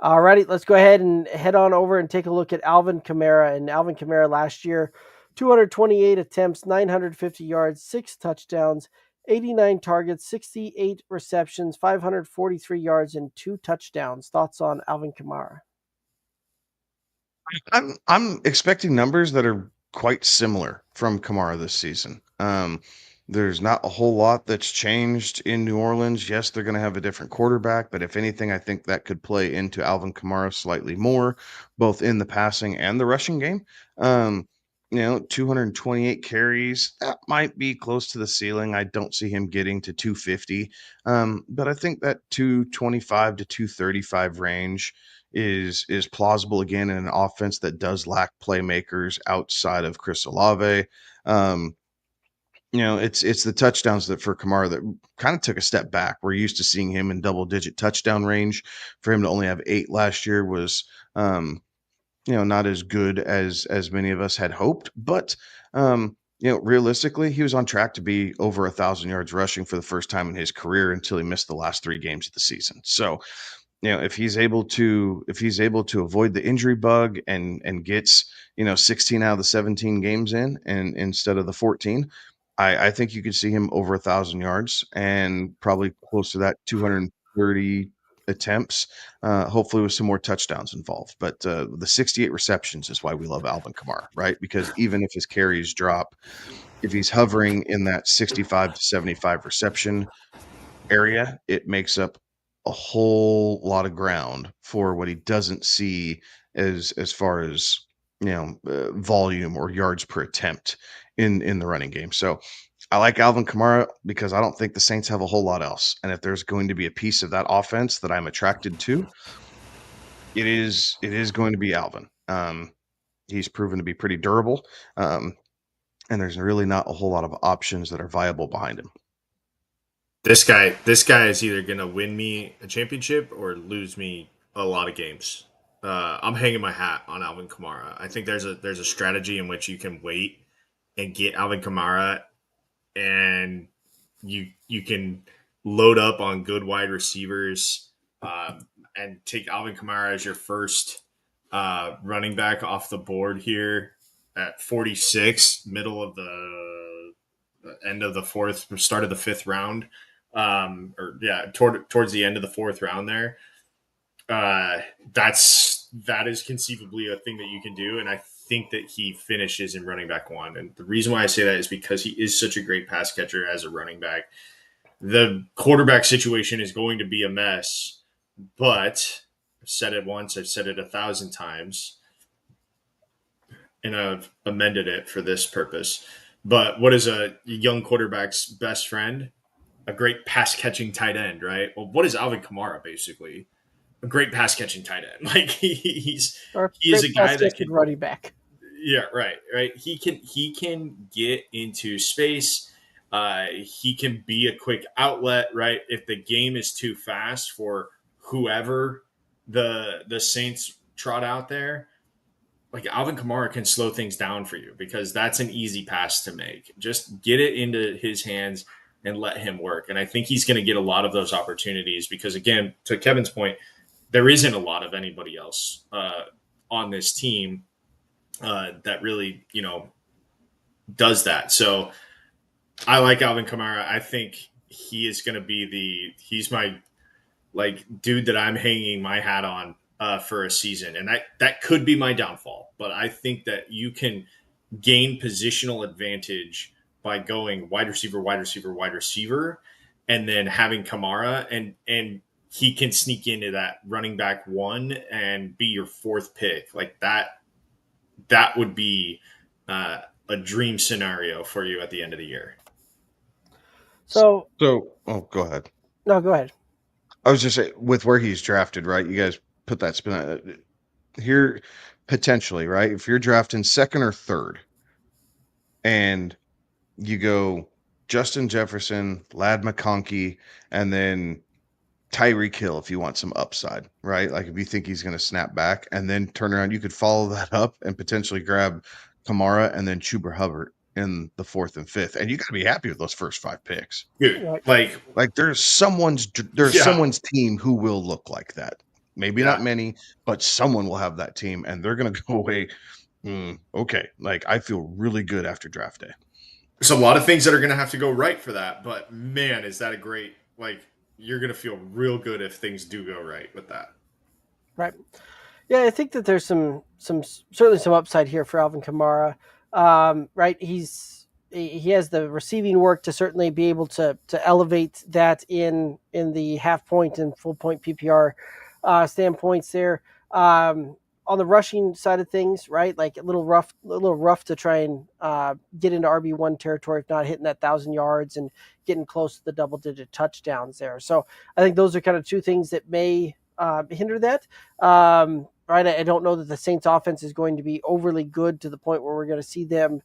Alrighty, let's go ahead and head on over and take a look at Alvin Kamara. And Alvin Kamara last year, 228 attempts, 950 yards, 6 touchdowns, 89 targets, 68 receptions, 543 yards, and 2 touchdowns. Thoughts on Alvin Kamara? I'm expecting numbers that are quite similar from Kamara this season. There's not a whole lot that's changed in New Orleans. Yes, they're going to have a different quarterback, but if anything, I think that could play into Alvin Kamara slightly more, both in the passing and the rushing game. 228 carries, that might be close to the ceiling. I don't see him getting to 250, but I think that 225 to 235 range is plausible again in an offense that does lack playmakers outside of Chris Olave. It's the touchdowns that for Kamara that kind of took a step back. We're used to seeing him in double-digit touchdown range. For him to only have 8 last year was, not as good as many of us had hoped. But realistically, he was on track to be over 1,000 yards rushing for the first time in his career until he missed the last 3 games of the season. So, if he's able to avoid the injury bug and gets 16 out of the 17 games in and instead of the 14. I think you could see him over 1,000 yards and probably close to that 230 attempts, hopefully with some more touchdowns involved. But the 68 receptions is why we love Alvin Kamara, right? Because even if his carries drop, if he's hovering in that 65 to 75 reception area, it makes up a whole lot of ground for what he doesn't see as far as volume or yards per attempt in the running game. So I like Alvin Kamara because I don't think the Saints have a whole lot else. And if there's going to be a piece of that offense that I'm attracted to, it is going to be Alvin. He's proven to be pretty durable, and there's really not a whole lot of options that are viable behind him. This guy is either gonna win me a championship or lose me a lot of games. I'm hanging my hat on Alvin Kamara. I think there's a strategy in which you can wait and get Alvin Kamara, and you can load up on good wide receivers, and take Alvin Kamara as your first running back off the board here at 46, middle of the end of the 4th, start of the 5th round. Towards the end of the 4th round there. That is conceivably a thing that you can do, and I think that he finishes in running back 1. And the reason why I say that is because he is such a great pass catcher as a running back. The quarterback situation is going to be a mess, but I've said it once, I've said it 1,000 times, and I've amended it for this purpose. But what is a young quarterback's best friend? A great pass-catching tight end, right? Well, what is Alvin Kamara, basically? A great pass-catching tight end. Like, he is a guy that can running back. Yeah, right. He can get into space. He can be a quick outlet, right? If the game is too fast for whoever the Saints trot out there, like Alvin Kamara can slow things down for you because that's an easy pass to make. Just get it into his hands and let him work. And I think he's going to get a lot of those opportunities because, again, to Kevin's point, there isn't a lot of anybody else on this team that really, does that. So I like Alvin Kamara. I think he is going to be he's my like dude that I'm hanging my hat on for a season, and that could be my downfall. But I think that you can gain positional advantage by going wide receiver, wide receiver, wide receiver, and then having Kamara, and he can sneak into that running back one and be your fourth pick. Like that would be a dream scenario for you at the end of the year. So oh, go ahead. no, go ahead. I was just saying, with where he's drafted, right? You guys put that spin on it. Here, potentially, right? If you're drafting second or third, and you go Justin Jefferson, Lad McConkey, and then Tyreek Hill if you want some upside, right? Like if you think he's going to snap back, and then turn around, you could follow that up and potentially grab Kamara and then Chuba Hubbard in the 4th and 5th, and you got to be happy with those first 5 picks. Dude, like there's someone's team who will look like that. Maybe not many, but someone will have that team, and they're going to go away. Okay, like I feel really good after draft day. There's a lot of things that are going to have to go right for that, but man, is that a great, like, you're going to feel real good if things do go right with that. Right. Yeah, I think that there's some certainly some upside here for Alvin Kamara. Right. He has the receiving work to certainly be able to elevate that in the half point and full point PPR standpoints there. On the rushing side of things, right? Like a little rough to try and get into RB1 territory, if not hitting that 1,000 yards and getting close to the double-digit touchdowns there. So I think those are kind of two things that may hinder that. Right? I don't know that the Saints offense is going to be overly good to the point where we're going to see them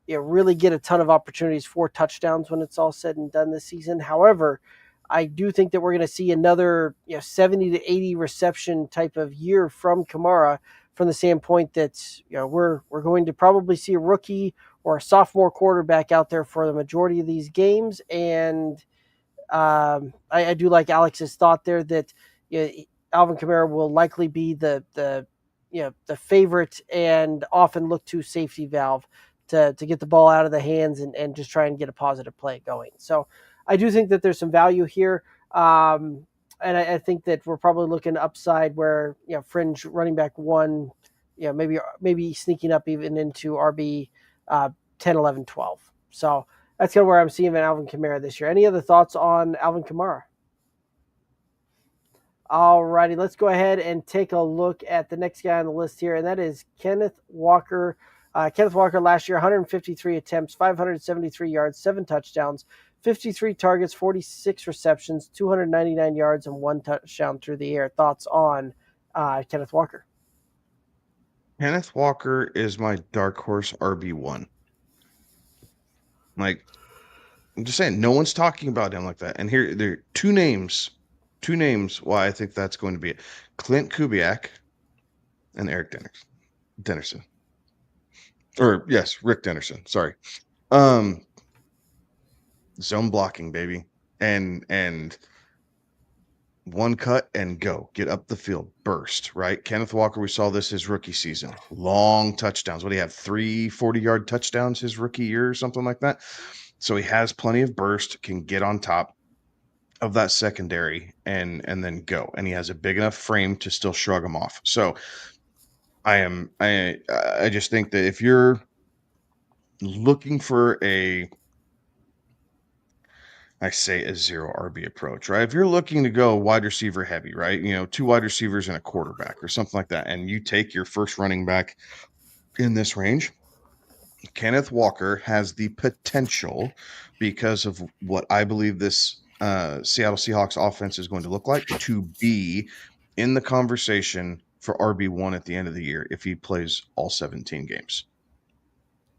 really get a ton of opportunities for touchdowns when it's all said and done this season. However, I do think that we're going to see another 70 to 80 reception type of year from Kamara, from the standpoint that we're going to probably see a rookie or a sophomore quarterback out there for the majority of these games. And I do like Alex's thought there that Alvin Kamara will likely be the favorite and often looked to safety valve to get the ball out of the hands and just try and get a positive play going. So I do think that there's some value here. And I think that we're probably looking upside where, fringe running back one, maybe sneaking up even into RB 10, 11, 12. So that's kind of where I'm seeing Alvin Kamara this year. Any other thoughts on Alvin Kamara? All righty, let's go ahead and take a look at the next guy on the list here, and that is Kenneth Walker. Kenneth Walker last year, 153 attempts, 573 yards, 7 touchdowns, 53 targets, 46 receptions, 299 yards, and 1 touchdown through the air. Thoughts on Kenneth Walker? Kenneth Walker is my dark horse RB1. Like, I'm just saying, no one's talking about him like that. And here, there are two names why I think that's going to be it. Clint Kubiak and Eric Dennerson. Or, yes, Rick Dennerson. Sorry. Zone blocking, baby. And one cut and go. Get up the field. Burst, right? Kenneth Walker, we saw this his rookie season. Long touchdowns. What do you have? 3 40-yard touchdowns his rookie year or something like that? So he has plenty of burst, can get on top of that secondary and then go. And he has a big enough frame to still shrug him off. So I just think that if you're looking for a 0 RB approach, right? If you're looking to go wide receiver heavy, right? 2 wide receivers and a quarterback or something like that, and you take your first running back in this range, Kenneth Walker has the potential, because of what I believe this Seattle Seahawks offense is going to look like, to be in the conversation for RB1 at the end of the year if he plays all 17 games.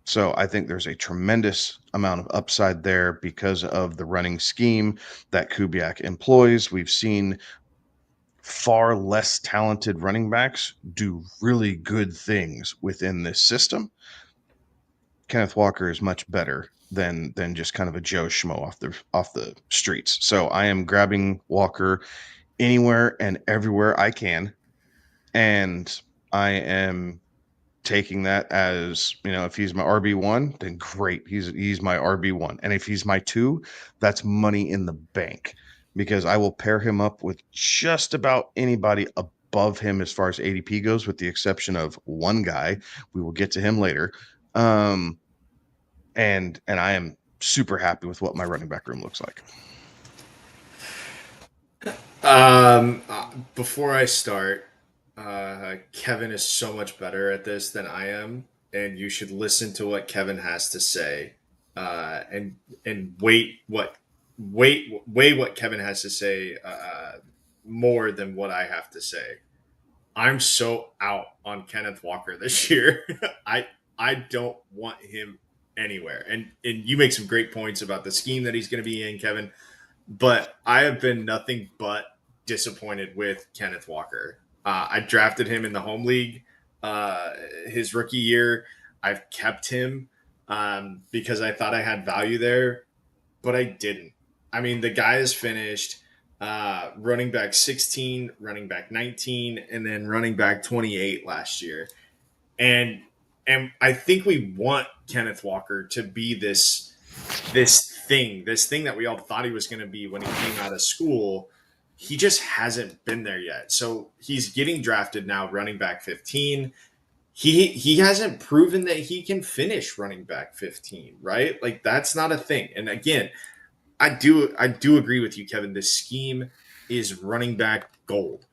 So I think there's a tremendous amount of upside there because of the running scheme that Kubiak employs. We've seen far less talented running backs do really good things within this system. Kenneth Walker is much better than just kind of a Joe Schmo off the streets. So I am grabbing Walker anywhere and everywhere I can, and I am taking that as, if he's my RB1, then great. He's my RB1. And if he's my 2, that's money in the bank, because I will pair him up with just about anybody above him as far as ADP goes, with the exception of one guy. We will get to him later. And I am super happy with what my running back room looks like. Before I start, Kevin is so much better at this than I am, and you should listen to what Kevin has to say, and weigh what Kevin has to say more than what I have to say. I'm so out on Kenneth Walker this year. I don't want him anywhere. And you make some great points about the scheme that he's going to be in, Kevin. But I have been nothing but disappointed with Kenneth Walker. I drafted him in the home league his rookie year. I've kept him because I thought I had value there, but I didn't. I mean, the guy has finished running back 16, running back 19, and then running back 28 last year. And I think we want Kenneth Walker to be this thing that we all thought he was going to be when he came out of school. He just hasn't been there yet. So he's getting drafted now, running back 15. He hasn't proven that he can finish running back 15, right? Like, that's not a thing. And again, I do agree with you, Kevin. This scheme is running back gold.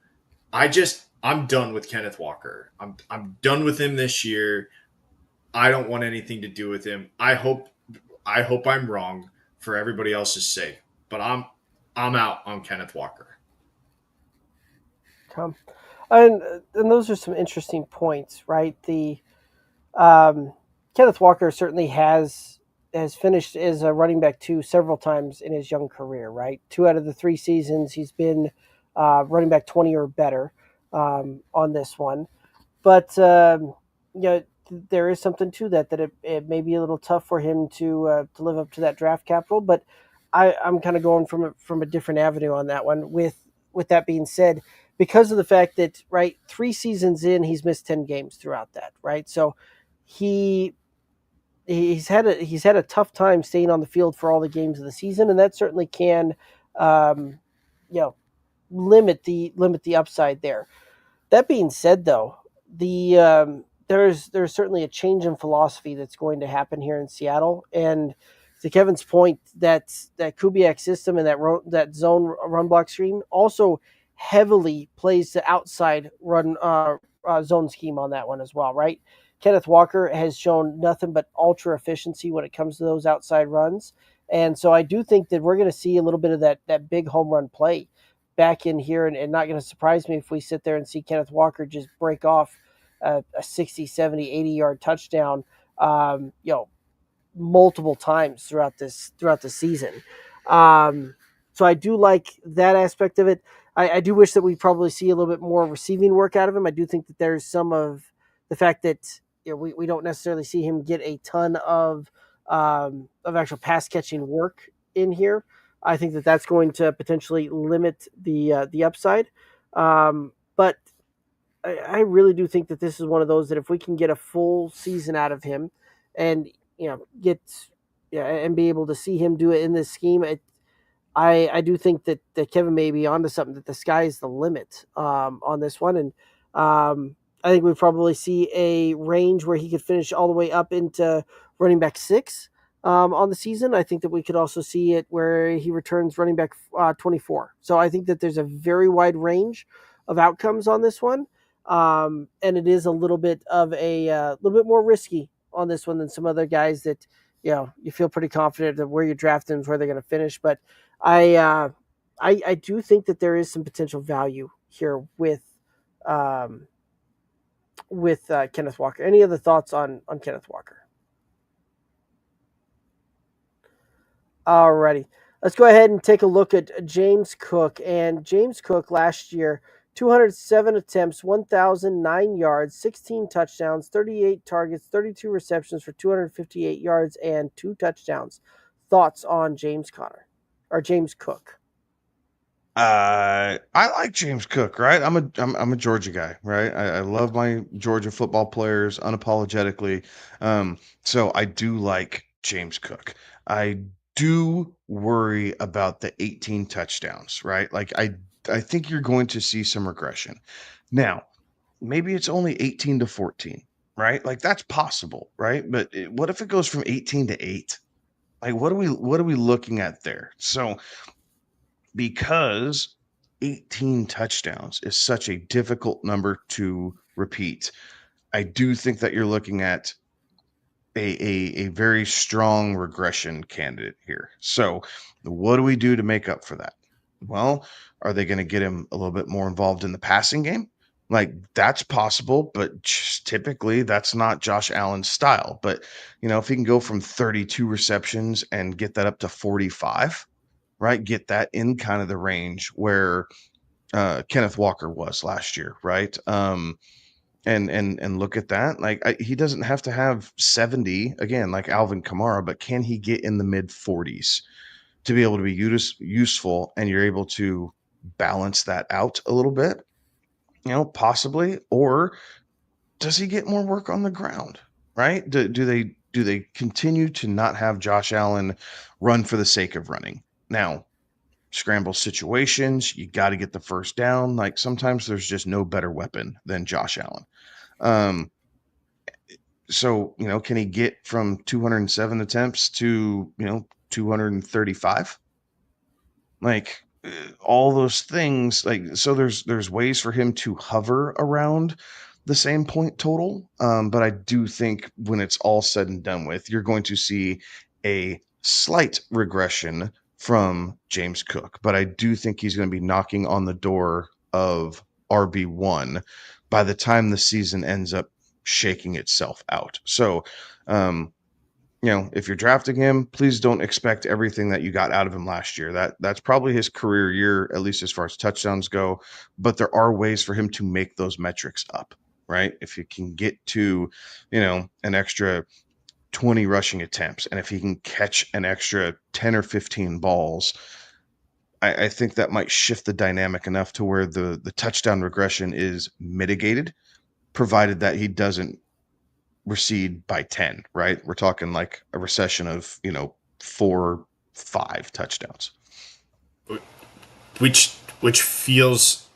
I'm done with Kenneth Walker. I'm done with him this year. I don't want anything to do with him. I hope I'm wrong for everybody else's sake, but I'm out on Kenneth Walker. And those are some interesting points, right? The Kenneth Walker certainly has finished as a running back 2 several times in his young career, right? 2 out of the 3 seasons he's been running back 20 or better on this one. But there is something to that it may be a little tough for him to live up to that draft capital. But I'm kind of going from a different avenue on that one. With that being said, because of the fact that, right, 3 seasons in, he's missed 10 games throughout that, right? So he's had a tough time staying on the field for all the games of the season, and that certainly can limit the upside there. That being said, though, there's certainly a change in philosophy that's going to happen here in Seattle. And to Kevin's point, that Kubiak system and that zone run block scheme also heavily plays the outside run zone scheme on that one as well, right? Kenneth Walker has shown nothing but ultra efficiency when it comes to those outside runs. And so I do think that we're going to see a little bit of that big home run play back in here, and not going to surprise me if we sit there and see Kenneth Walker just break off a 60, 70, 80-yard touchdown, multiple times throughout the season. So I do like that aspect of it. I do wish that we probably see a little bit more receiving work out of him. I do think that there's some of the fact that we don't necessarily see him get a ton of actual pass catching work in here. I think that that's going to potentially limit the upside. But I really do think that this is one of those that if we can get a full season out of him, and and be able to see him do it in this scheme, I do think that Kevin may be onto something, that the sky is the limit on this one. And I think we probably see a range where he could finish all the way up into running back 6 on the season. I think that we could also see it where he returns running back 24. So I think that there's a very wide range of outcomes on this one. And it is a little bit of a little bit more risky on this one than some other guys that, you feel pretty confident that where you draft them is where they're going to finish. But I do think that there is some potential value here with Kenneth Walker. Any other thoughts on Kenneth Walker? Alrighty, let's go ahead and take a look at James Cook. And James Cook last year, 207 attempts, 1,009 yards, 16 touchdowns, 38 targets, 32 receptions for 258 yards and 2 touchdowns. Thoughts on James Cook? I like James Cook, right? I'm a Georgia guy, right? I love my Georgia football players unapologetically. So I do like James Cook. I do worry about the 18 touchdowns, right? Like I think you're going to see some regression. Now, maybe it's only 18 to 14, right? Like that's possible, right? But what if it goes from 18 to 8? Like what are we looking at there? So because 18 touchdowns is such a difficult number to repeat, I do think that you're looking at a very strong regression candidate here. So, what do we do to make up for that? Well, are they going to get him a little bit more involved in the passing game? Like that's possible, but typically that's not Josh Allen's style. But if he can go from 32 receptions and get that up to 45, right? Get that in kind of the range where Kenneth Walker was last year, right? And look at that. Like he doesn't have to have 70 again, like Alvin Kamara, but can he get in the mid 40s to be able to be useful? And you're able to balance that out a little bit, possibly. Or does he get more work on the ground? Right? Do they continue to not have Josh Allen run for the sake of running? Now, scramble situations, you got to get the first down. Like sometimes there's just no better weapon than Josh Allen. So, can he get from 207 attempts to, 235? Like all those things, like, so there's ways for him to hover around the same point total. But I do think when it's all said and done with, you're going to see a slight regression from James Cook, but I do think he's going to be knocking on the door of RB1 by the time the season ends up shaking itself out. So, if you're drafting him, please don't expect everything that you got out of him last year. That's probably his career year, at least as far as touchdowns go. But there are ways for him to make those metrics up, right? If you can get to, an extra 20 rushing attempts, and if he can catch an extra 10 or 15 balls, I think that might shift the dynamic enough to where the touchdown regression is mitigated, provided that he doesn't recede by 10, right? We're talking like a recession of, 4, 5 touchdowns. Which feels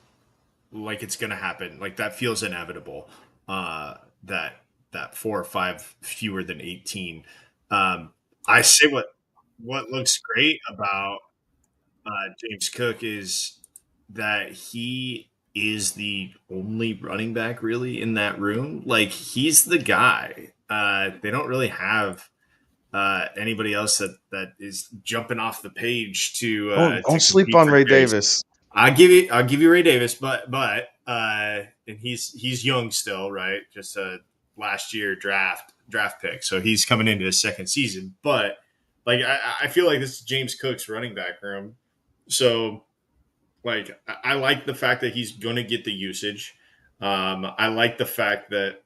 like it's going to happen. Like that feels inevitable. That 4 or 5 fewer than 18. I say what looks great about James Cook is that he is the only running back really in that room. Like he's the guy. They don't really have anybody else that is jumping off the page to Don't sleep on Ray Davis. I'll give you Ray Davis, but and he's young still, right? Just a last year draft pick, so he's coming into his second season. But like I feel like this is James Cook's running back room, so like I like the fact that he's going to get the usage. I like the fact that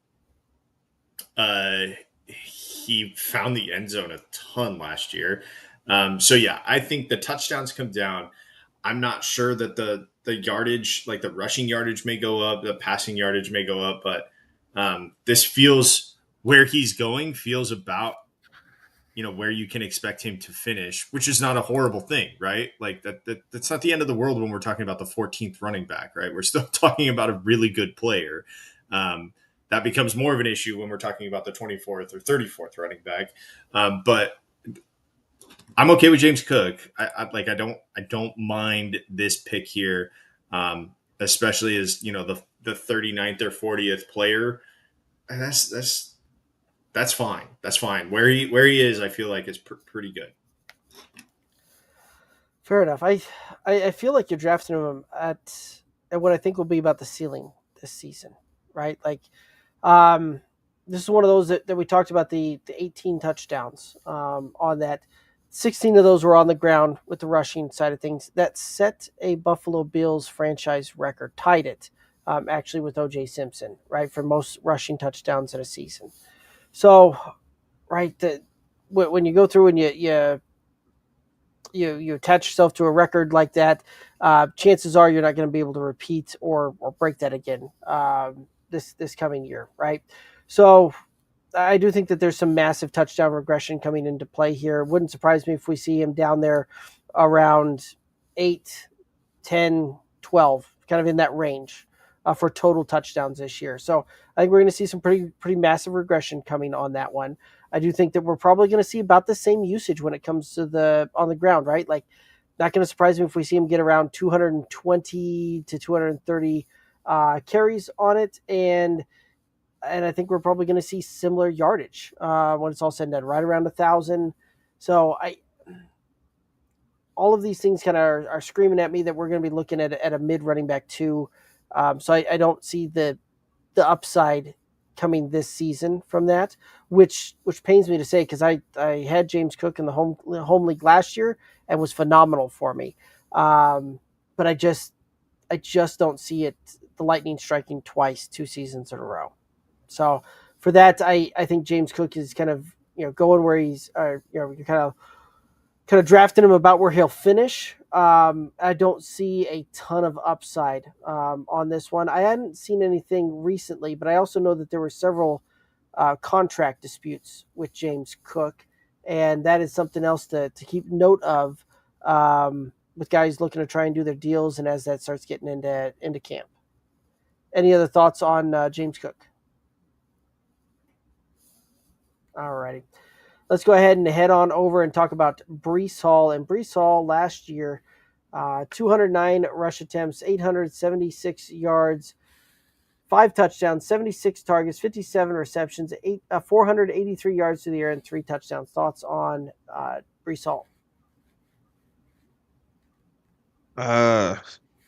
he found the end zone a ton last year. So yeah, I think the touchdowns come down. I'm not sure that the yardage, like the rushing yardage may go up, the passing yardage may go up, but this feels where he's going feels about, where you can expect him to finish, which is not a horrible thing, right? Like that's not the end of the world when we're talking about the 14th running back, right? We're still talking about a really good player. That becomes more of an issue when we're talking about the 24th or 34th running back. But I'm okay with James Cook. I don't mind this pick here, especially as the 39th or 40th player. And that's fine. That's fine. Where he is, I feel like is pretty good. Fair enough. I feel like you're drafting him at what I think will be about the ceiling this season, right? Like, this is one of those that we talked about the 18 touchdowns on that. 16 of those were on the ground with the rushing side of things. That set a Buffalo Bills franchise record, tied it actually with O.J. Simpson, right, for most rushing touchdowns in a season. So, right, when you go through and you attach yourself to a record like that, chances are you're not going to be able to repeat or break that again this coming year, right? So I do think that there's some massive touchdown regression coming into play here. It wouldn't surprise me if we see him down there around 8, 10, 12, kind of in that range for total touchdowns this year. So I think we're going to see some pretty massive regression coming on that one. I do think that we're probably going to see about the same usage when it comes to on the ground, right? Like, not going to surprise me if we see him get around 220 to 230 carries on it, and I think we're probably going to see similar yardage when it's all said and done, right around 1,000. So all of these things kind of are screaming at me that we're going to be looking at a mid running back too. So I don't see the upside coming this season from that, which pains me to say, because I had James Cook in the home league last year and was phenomenal for me. But I just don't see it, the lightning striking twice 2 seasons in a row. So for that, I think James Cook is kind of, going where he's, you're kind of drafting him about where he'll finish. I don't see a ton of upside on this one. I hadn't seen anything recently, but I also know that there were several contract disputes with James Cook, and that is something else to keep note of with guys looking to try and do their deals, and as that starts getting into camp. Any other thoughts on James Cook? Alrighty. Let's go ahead and head on over and talk about Breece Hall. And Breece Hall last year, 209 rush attempts, 876 yards, 5 touchdowns, 76 targets, 57 receptions, 483 yards through the air, and 3 touchdowns. Thoughts on Breece Hall?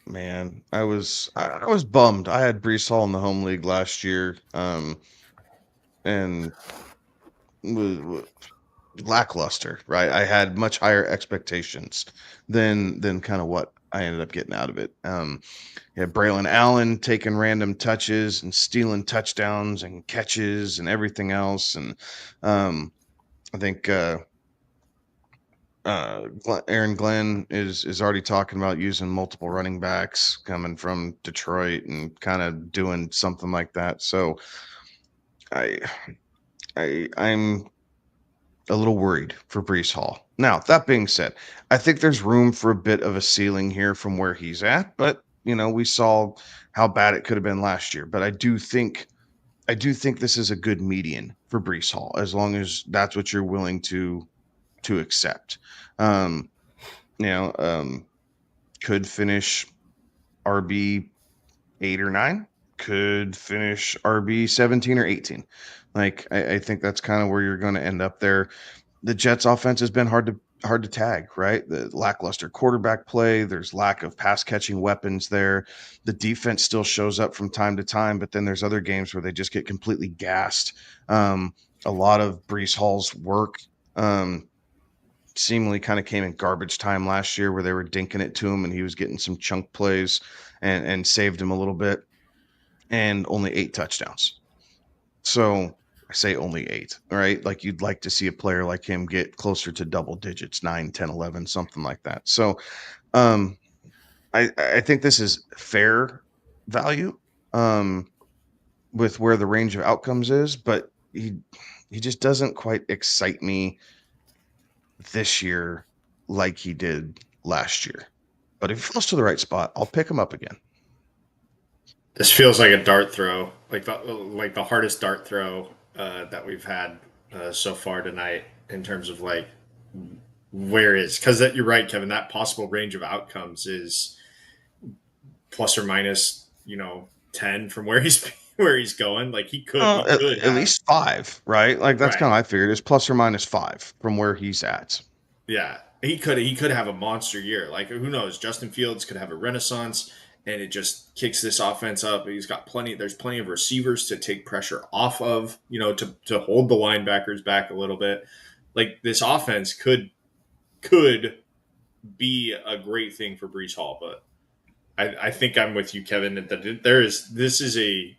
Man, I was bummed. I had Breece Hall in the home league last year, and was lackluster, right? I had much higher expectations than kind of what I ended up getting out of it. Braylon Allen taking random touches and stealing touchdowns and catches and everything else, and I think Aaron Glenn is already talking about using multiple running backs coming from Detroit and kind of doing something like that. So I'm a little worried for Breece Hall. Now, that being said, I think there's room for a bit of a ceiling here from where he's at, but we saw how bad it could have been last year. But I do think this is a good median for Breece Hall, as long as that's what you're willing to accept. Could finish RB 8 or 9, could finish RB 17 or 18. Like, I think that's kind of where you're going to end up there. The Jets offense has been hard to tag, right? The lackluster quarterback play, there's lack of pass catching weapons there. The defense still shows up from time to time, but then there's other games where they just get completely gassed. A lot of Breece Hall's work seemingly kind of came in garbage time last year, where they were dinking it to him and he was getting some chunk plays and saved him a little bit, and only 8 touchdowns. So I say only 8, right? Like, you'd like to see a player like him get closer to double digits, 9, 10, 11, something like that. So I think this is fair value with where the range of outcomes is, but he just doesn't quite excite me this year like he did last year. But if he falls to the right spot, I'll pick him up again. This feels like a dart throw, like the hardest dart throw that we've had so far tonight, in terms of like where is, because you're right, Kevin. That possible range of outcomes is plus or minus 10 from where he's going. Like, he could at least 5, right? Like, that's Right. kind of, I figured, is plus or minus 5 from where he's at. Yeah, he could have a monster year. Like, who knows? Justin Fields could have a renaissance, and it just kicks this offense up. He's got there's plenty of receivers to take pressure off of, to hold the linebackers back a little bit. Like, this offense could be a great thing for Breece Hall, but I think I'm with you, Kevin, that this is a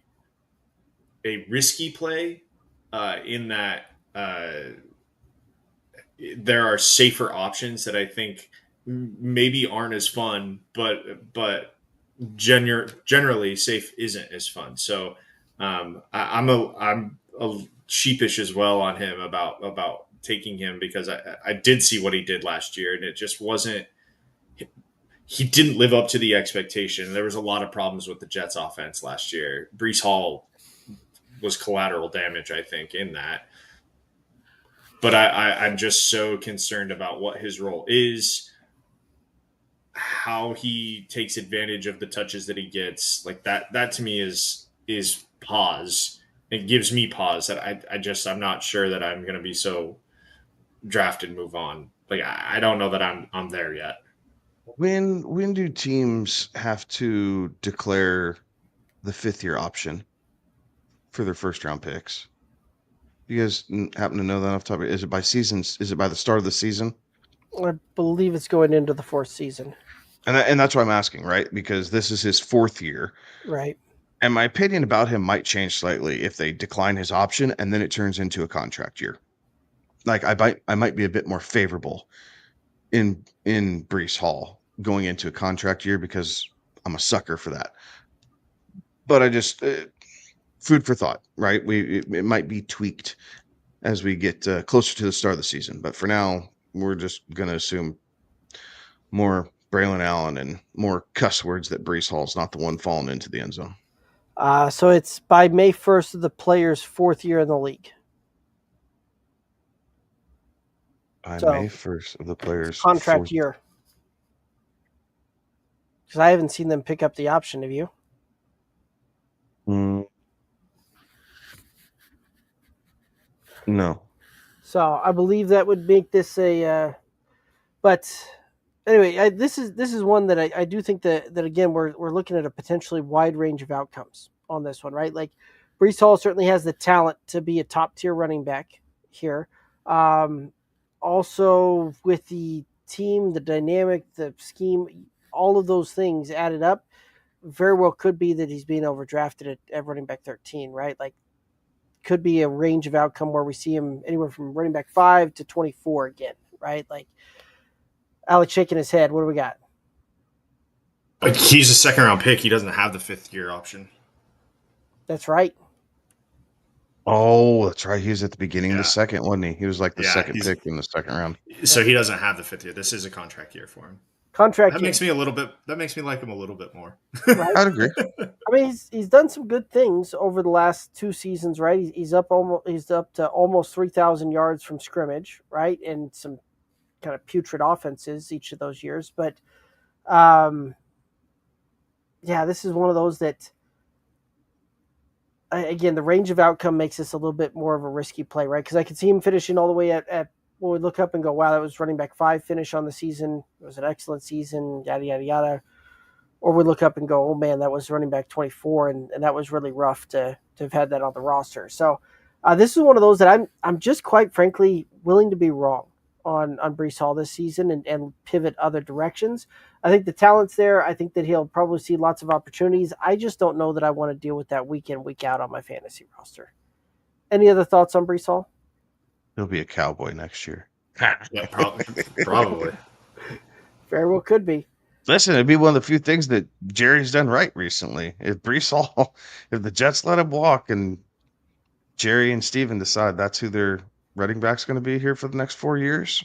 risky play in that there are safer options that I think maybe aren't as fun, but generally safe isn't as fun. So I'm sheepish as well on him about taking him, because I did see what he did last year, and it just wasn't. He didn't live up to the expectation. There was a lot of problems with the Jets offense last year. Breece Hall was collateral damage, I think, in that. But I'm just so concerned about what his role is, how he takes advantage of the touches that he gets. Like that to me is pause. It gives me pause that I'm not sure that I'm going to be so draft and move on. Like I don't know that I'm there yet. When do teams have to declare the 5th-year option for their first-round picks? You guys happen to know that off the top? Is it by seasons? Is it by the start of the season? I believe it's going into the 4th season. And that's why I'm asking, right? Because this is his 4th year. Right. And my opinion about him might change slightly if they decline his option and then it turns into a contract year. Like I might be a bit more favorable in Breece Hall going into a contract year because I'm a sucker for that. But I just food for thought, right? It might be tweaked as we get closer to the start of the season. But for now, we're just going to assume more Braylon Allen and more cuss words that Breece Hall's not the one falling into the end zone. So it's by May 1st of the player's 4th year in the league. By May 1st of the player's contract year. Because I haven't seen them pick up the option. Have you? No. So I believe that would make this a. But anyway, this is one that I do think that again we're looking at a potentially wide range of outcomes on this one, right? Like Breece Hall certainly has the talent to be a top tier running back here. Also with the team, the dynamic, the scheme, all of those things added up, very well could be that he's being overdrafted at running back 13, right? Like could be a range of outcome where we see him anywhere from running back 5 to 24 again, right? Like Alex shaking his head. What do we got? He's a 2nd-round pick. He doesn't have the 5th-year option. That's right. Oh, that's right. He was at the beginning of the second, wasn't he? He was like the second pick in the 2nd round. So he doesn't have the 5th year. This is a contract year for him. That makes me like him a little bit more. Right? I'd agree. I mean, he's done some good things over the last 2 seasons, right? He's up to almost 3,000 yards from scrimmage, right? And some kind of putrid offenses each of those years. But this is one of those that, again, the range of outcome makes this a little bit more of a risky play, right? Because I could see him finishing all the way at when we look up and go, wow, that was running back 5 finish on the season. It was an excellent season, yada, yada, yada. Or we look up and go, oh, man, that was running back 24, and that was really rough to have had that on the roster. So this is one of those that I'm just quite frankly willing to be wrong on Breece Hall this season and pivot other directions. I think the talent's there. I think that he'll probably see lots of opportunities. I just don't know that I want to deal with that week in, week out on my fantasy roster. Any other thoughts on Breece Hall? He'll be a Cowboy next year. Yeah, probably. Very well could be. Listen, it'd be one of the few things that Jerry's done right recently. If Breece Hall, if the Jets let him walk and Jerry and Steven decide that's who their running back's going to be here for the next 4 years,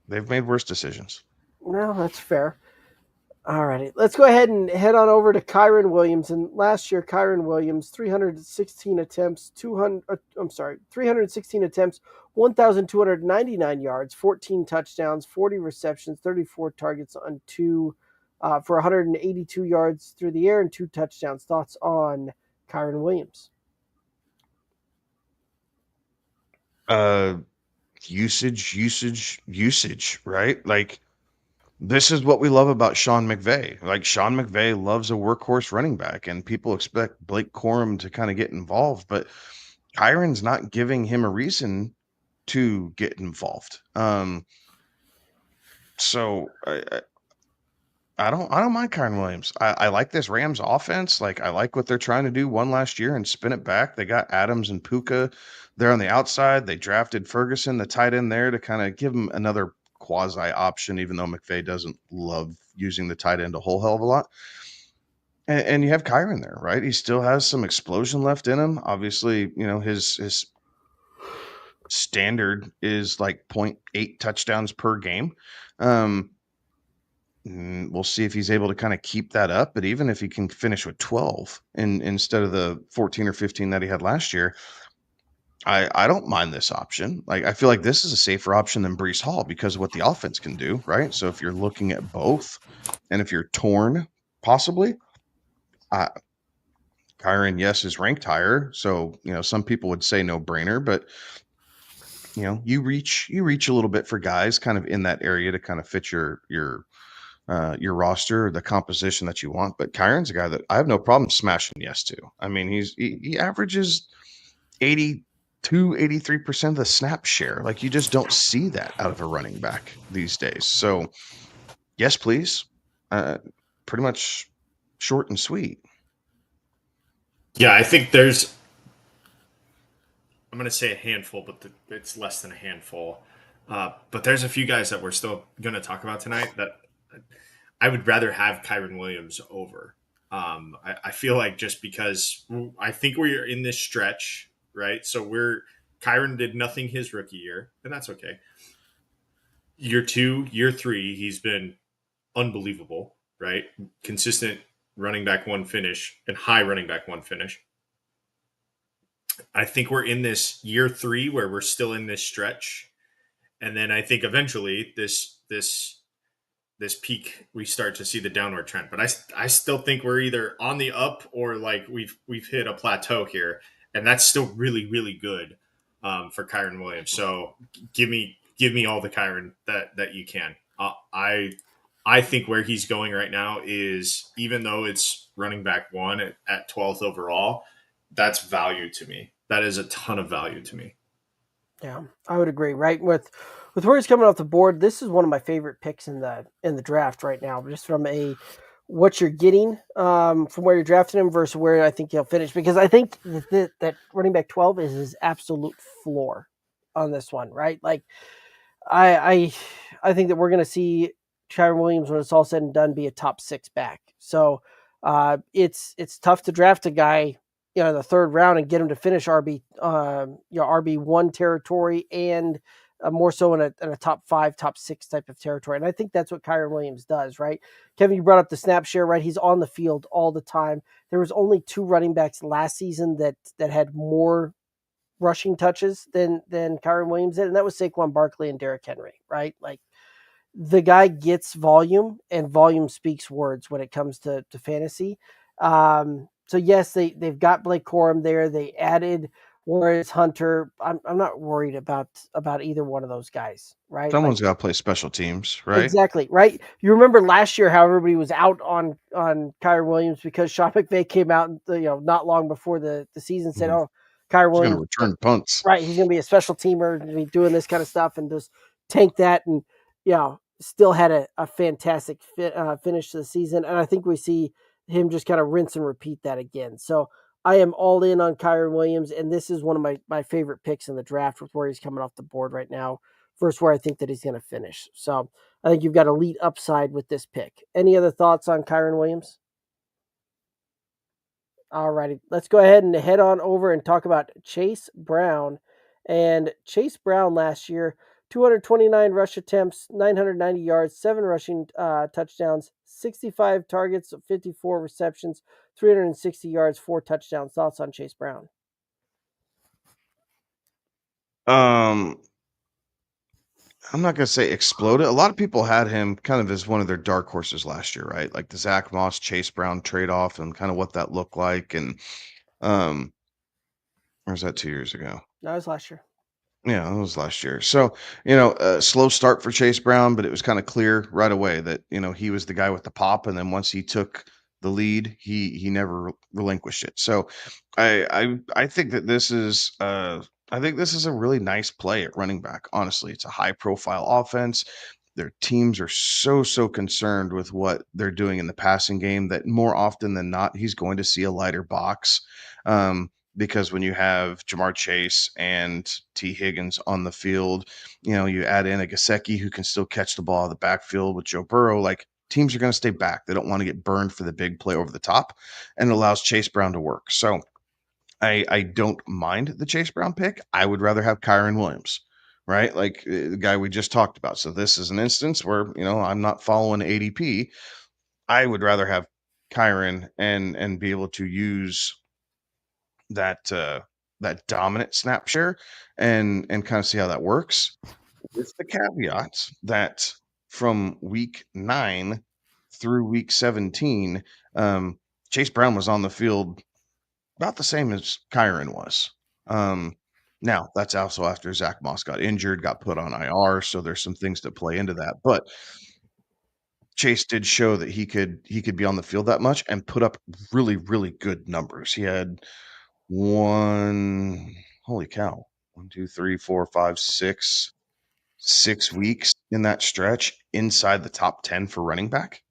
they've made worse decisions. No, that's fair. All righty. Let's go ahead and head on over to Kyren Williams. And last year, Kyren Williams, 316 attempts, 1,299 yards, 14 touchdowns, 40 receptions, 34 targets on 2 for 182 yards through the air and 2 touchdowns. Thoughts on Kyren Williams? Usage, right? Like, this is what we love about Sean McVay. Like, Sean McVay loves a workhorse running back, and people expect Blake Corum to kind of get involved, but Kyron's not giving him a reason to get involved. So I don't mind Kyren Williams. I like this Rams offense. Like, I like what they're trying to do one last year and spin it back. They got Adams and Puka there on the outside. They drafted Ferguson, the tight end there, to kind of give him another quasi option, even though McVay doesn't love using the tight end a whole hell of a lot. And you have Kyron there, right? He still has some explosion left in him. Obviously, his standard is like 0.8 touchdowns per game. We'll see if he's able to kind of keep that up. But even if he can finish with 12 instead of the 14 or 15 that he had last year, I don't mind this option. Like, I feel like this is a safer option than Brees Hall because of what the offense can do, right? So if you're looking at both, and if you're torn, possibly, Kyron, yes, is ranked higher. So, some people would say no brainer, but you reach a little bit for guys kind of in that area to kind of fit your roster, the composition that you want. But Kyron's a guy that I have no problem smashing yes to. I mean, he averages 83% of the snap share. Like, you just don't see that out of a running back these days. So yes, please. Pretty much short and sweet. Yeah, I think there's, I'm going to say a handful, but it's less than a handful. But there's a few guys that we're still going to talk about tonight that I would rather have Kyron Williams over. I feel like just because I think we're in this stretch, right? So Kyron did nothing his rookie year, and that's okay. Year 2, year 3, he's been unbelievable, right? Consistent running back one finish and high running back one finish. I think we're in this year 3 where we're still in this stretch. And then I think eventually this peak, we start to see the downward trend. But I still think we're either on the up or like we've hit a plateau here. And that's still really, really good for Kyron Williams. So give me all the Kyron that you can. I think where he's going right now is, even though it's running back one at 12th overall, that's value to me. That is a ton of value to me. Yeah, I would agree. Right, with where he's coming off the board, this is one of my favorite picks in the draft right now. Just from what you're getting from where you're drafting him versus where I think he'll finish, because I think that running back 12 is his absolute floor on this one. Right, like I think that we're going to see Kyron Williams, when it's all said and done, be a top 6 back. So it's tough to draft a guy, in the 3rd round and get him to finish RB1 territory, and more so in a top 5, top 6 type of territory. And I think that's what Kyron Williams does, right? Kevin, you brought up the snap share, right? He's on the field all the time. There was only 2 running backs last season that had more rushing touches than Kyron Williams did, and that was Saquon Barkley and Derrick Henry, right? Like, the guy gets volume, and volume speaks words when it comes to fantasy. So yes, they've got Blake Corum there. They added Warren Hunter. I'm not worried about either one of those guys, right? Someone's got to play special teams, right? Exactly, right? You remember last year how everybody was out on Kyron Williams because Sean McVay came out, not long before the season, said, "Oh, Kyron Williams going to return punts, right? He's going to be a special teamer, going to be doing this kind of stuff," and just tank that, and still had a fantastic finish to the season. And I think we see him just kind of rinse and repeat that again. So I am all in on Kyron Williams, and this is one of my favorite picks in the draft with where he's coming off the board right now versus where I think that he's going to finish. So I think you've got elite upside with this pick. Any other thoughts on Kyron Williams? All righty, let's go ahead and head on over and talk about Chase Brown. And Chase Brown last year, 229 rush attempts, 990 yards, 7 rushing touchdowns, 65 targets, 54 receptions, 360 yards, 4 touchdowns. Thoughts on Chase Brown? I'm not going to say exploded. A lot of people had him kind of as one of their dark horses last year, right? Like the Zach Moss, Chase Brown trade-off and kind of what that looked like. And or was that 2 years ago? That was last year. Yeah, that was last year. So, a slow start for Chase Brown, but it was kind of clear right away that, he was the guy with the pop. And then once he took the lead, he never relinquished it. So I think that this is a really nice play at running back. Honestly, it's a high profile offense. Their teams are so concerned with what they're doing in the passing game that more often than not, he's going to see a lighter box. Because when you have Jamar Chase and T. Higgins on the field, you add in a Gesicki who can still catch the ball in the backfield with Joe Burrow. Like, teams are going to stay back. They don't want to get burned for the big play over the top, and it allows Chase Brown to work. So I don't mind the Chase Brown pick. I would rather have Kyren Williams, right? Like the guy we just talked about. So this is an instance where, I'm not following ADP. I would rather have Kyren and be able to use that dominant snap share and kind of see how that works, with the caveat that from week 9 through week 17, Chase Brown was on the field about the same as Kyren was. Now that's also after Zach Moss got injured, got put on IR, so there's some things that play into that. But Chase did show that he could be on the field that much and put up really, really good numbers. He had holy cow, 6 weeks in that stretch inside the top 10 for running back.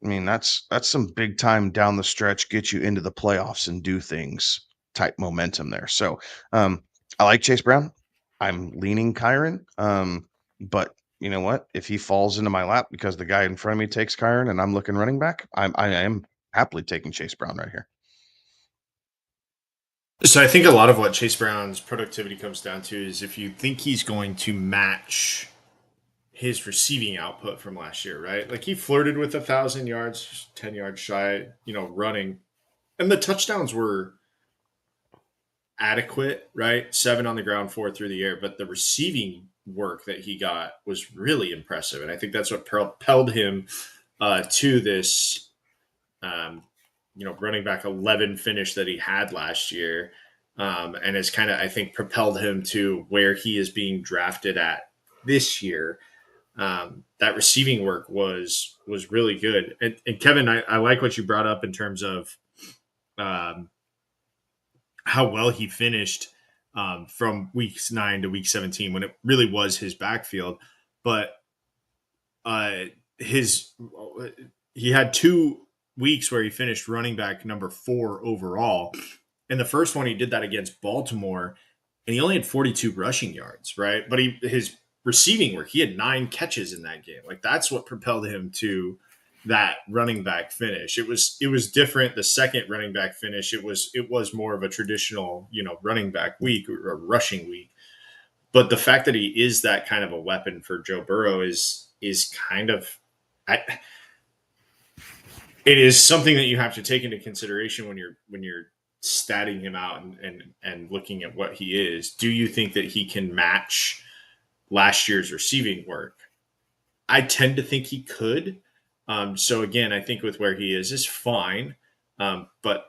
I mean, that's some big time down the stretch, get you into the playoffs and do things type momentum there. So I like Chase Brown. I'm leaning Kyren. But you know what? If he falls into my lap because the guy in front of me takes Kyren and I'm looking running back, I am happily taking Chase Brown right here. So I think a lot of what Chase Brown's productivity comes down to is if you think he's going to match his receiving output from last year, right? Like he flirted with 1,000 yards, 10 yards shy, running. And the touchdowns were adequate, right? 7 on the ground, 4 through the air. But the receiving work that he got was really impressive. And I think that's what propelled him to this, running back 11 finish that he had last year. And has kind of, I think, propelled him to where he is being drafted at this year. That receiving work was really good. And Kevin, I like what you brought up in terms of how well he finished from weeks 9 to week 17 when it really was his backfield. But he had 2 weeks where he finished running back number 4 overall. And the first one he did that against Baltimore, and he only had 42 rushing yards, right? But his receiving work, he had 9 catches in that game. Like that's what propelled him to that running back finish. It was different. The second running back finish, it was more of a traditional, running back week or rushing week. But the fact that he is that kind of a weapon for Joe Burrow is kind of, it is something that you have to take into consideration when you're statting him out and looking at what he is. Do you think that he can match last year's receiving work? I tend to think he could. So again, I think with where he is fine. But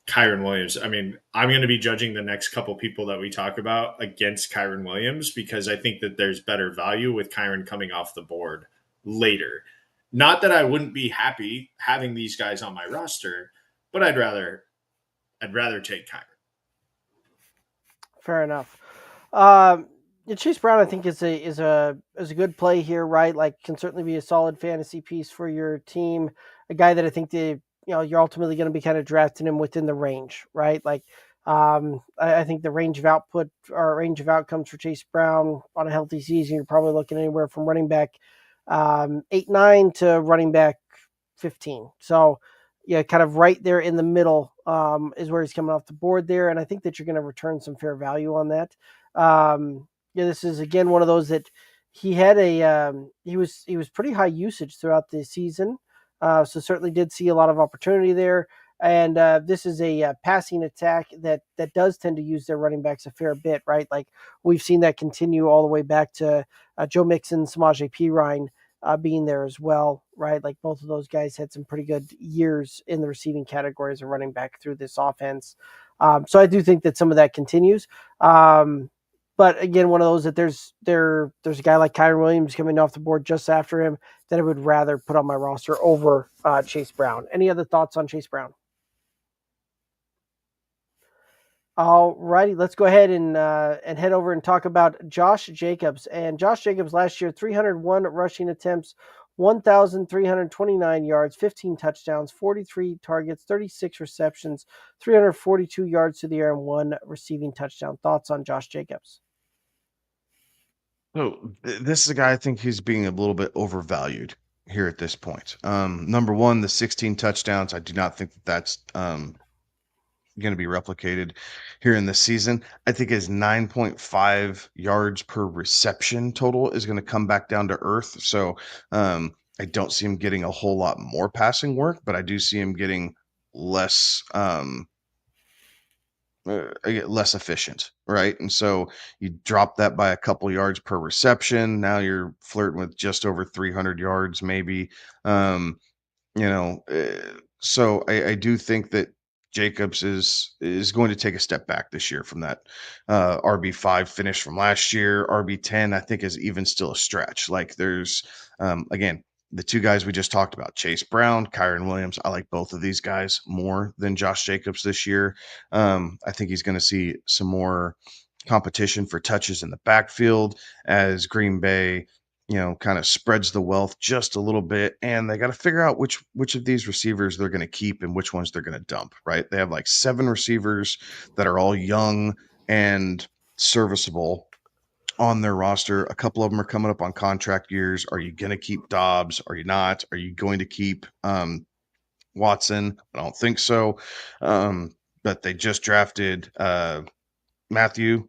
Kyren Williams, I mean, I'm going to be judging the next couple people that we talk about against Kyren Williams because I think that there's better value with Kyren coming off the board later. Not that I wouldn't be happy having these guys on my roster, but I'd rather take Kyren. Fair enough. Chase Brown, I think, is a good play here, right? Like, can certainly be a solid fantasy piece for your team. A guy that I think you're ultimately going to be kind of drafting him within the range, right? Like, I think the range of output or range of outcomes for Chase Brown on a healthy season, you're probably looking anywhere from running back 8-9 to running back 15. So, yeah, kind of right there in the middle is where he's coming off the board there. And I think that you're going to return some fair value on that. This is, again, one of those that he had he was pretty high usage throughout the season. So certainly did see a lot of opportunity there. And this is a passing attack that does tend to use their running backs a fair bit, right? Like we've seen that continue all the way back to Joe Mixon, Samaje Perine being there as well, right? Like both of those guys had some pretty good years in the receiving category as a running back through this offense. So I do think that some of that continues. But again, one of those that there's a guy like Kyren Williams coming off the board just after him that I would rather put on my roster over Chase Brown. Any other thoughts on Chase Brown? All righty, let's go ahead and head over and talk about Josh Jacobs. And Josh Jacobs last year, 301 rushing attempts, 1,329 yards, 15 touchdowns, 43 targets, 36 receptions, 342 yards to the air, and 1 receiving touchdown. Thoughts on Josh Jacobs? So this is a guy I think he's being a little bit overvalued here at this point. Number one, the 16 touchdowns. I do not think that that's going to be replicated here in this season. I think his 9.5 yards per reception total is going to come back down to earth. So I don't see him getting a whole lot more passing work, but I do see him getting less less efficient, right? And so you drop that by a couple yards per reception. Now you're flirting with just over 300 yards, maybe. Um, so I do think that Jacobs is going to take a step back this year from that RB5 finish from last year. RB10, I think, is even still a stretch. Like there's again, the two guys we just talked about, Chase Brown, Kyron Williams. I like both of these guys more than Josh Jacobs this year. I think he's going to see some more competition for touches in the backfield as Green Bay kind of spreads the wealth just a little bit, and they got to figure out which of these receivers they're going to keep and which ones they're going to dump, right? They have like 7 receivers that are all young and serviceable on their roster. A couple of them are coming up on contract years. Are you going to keep Dobbs? Are you not? Are you going to keep Watson? I don't think so. But they just drafted Matthew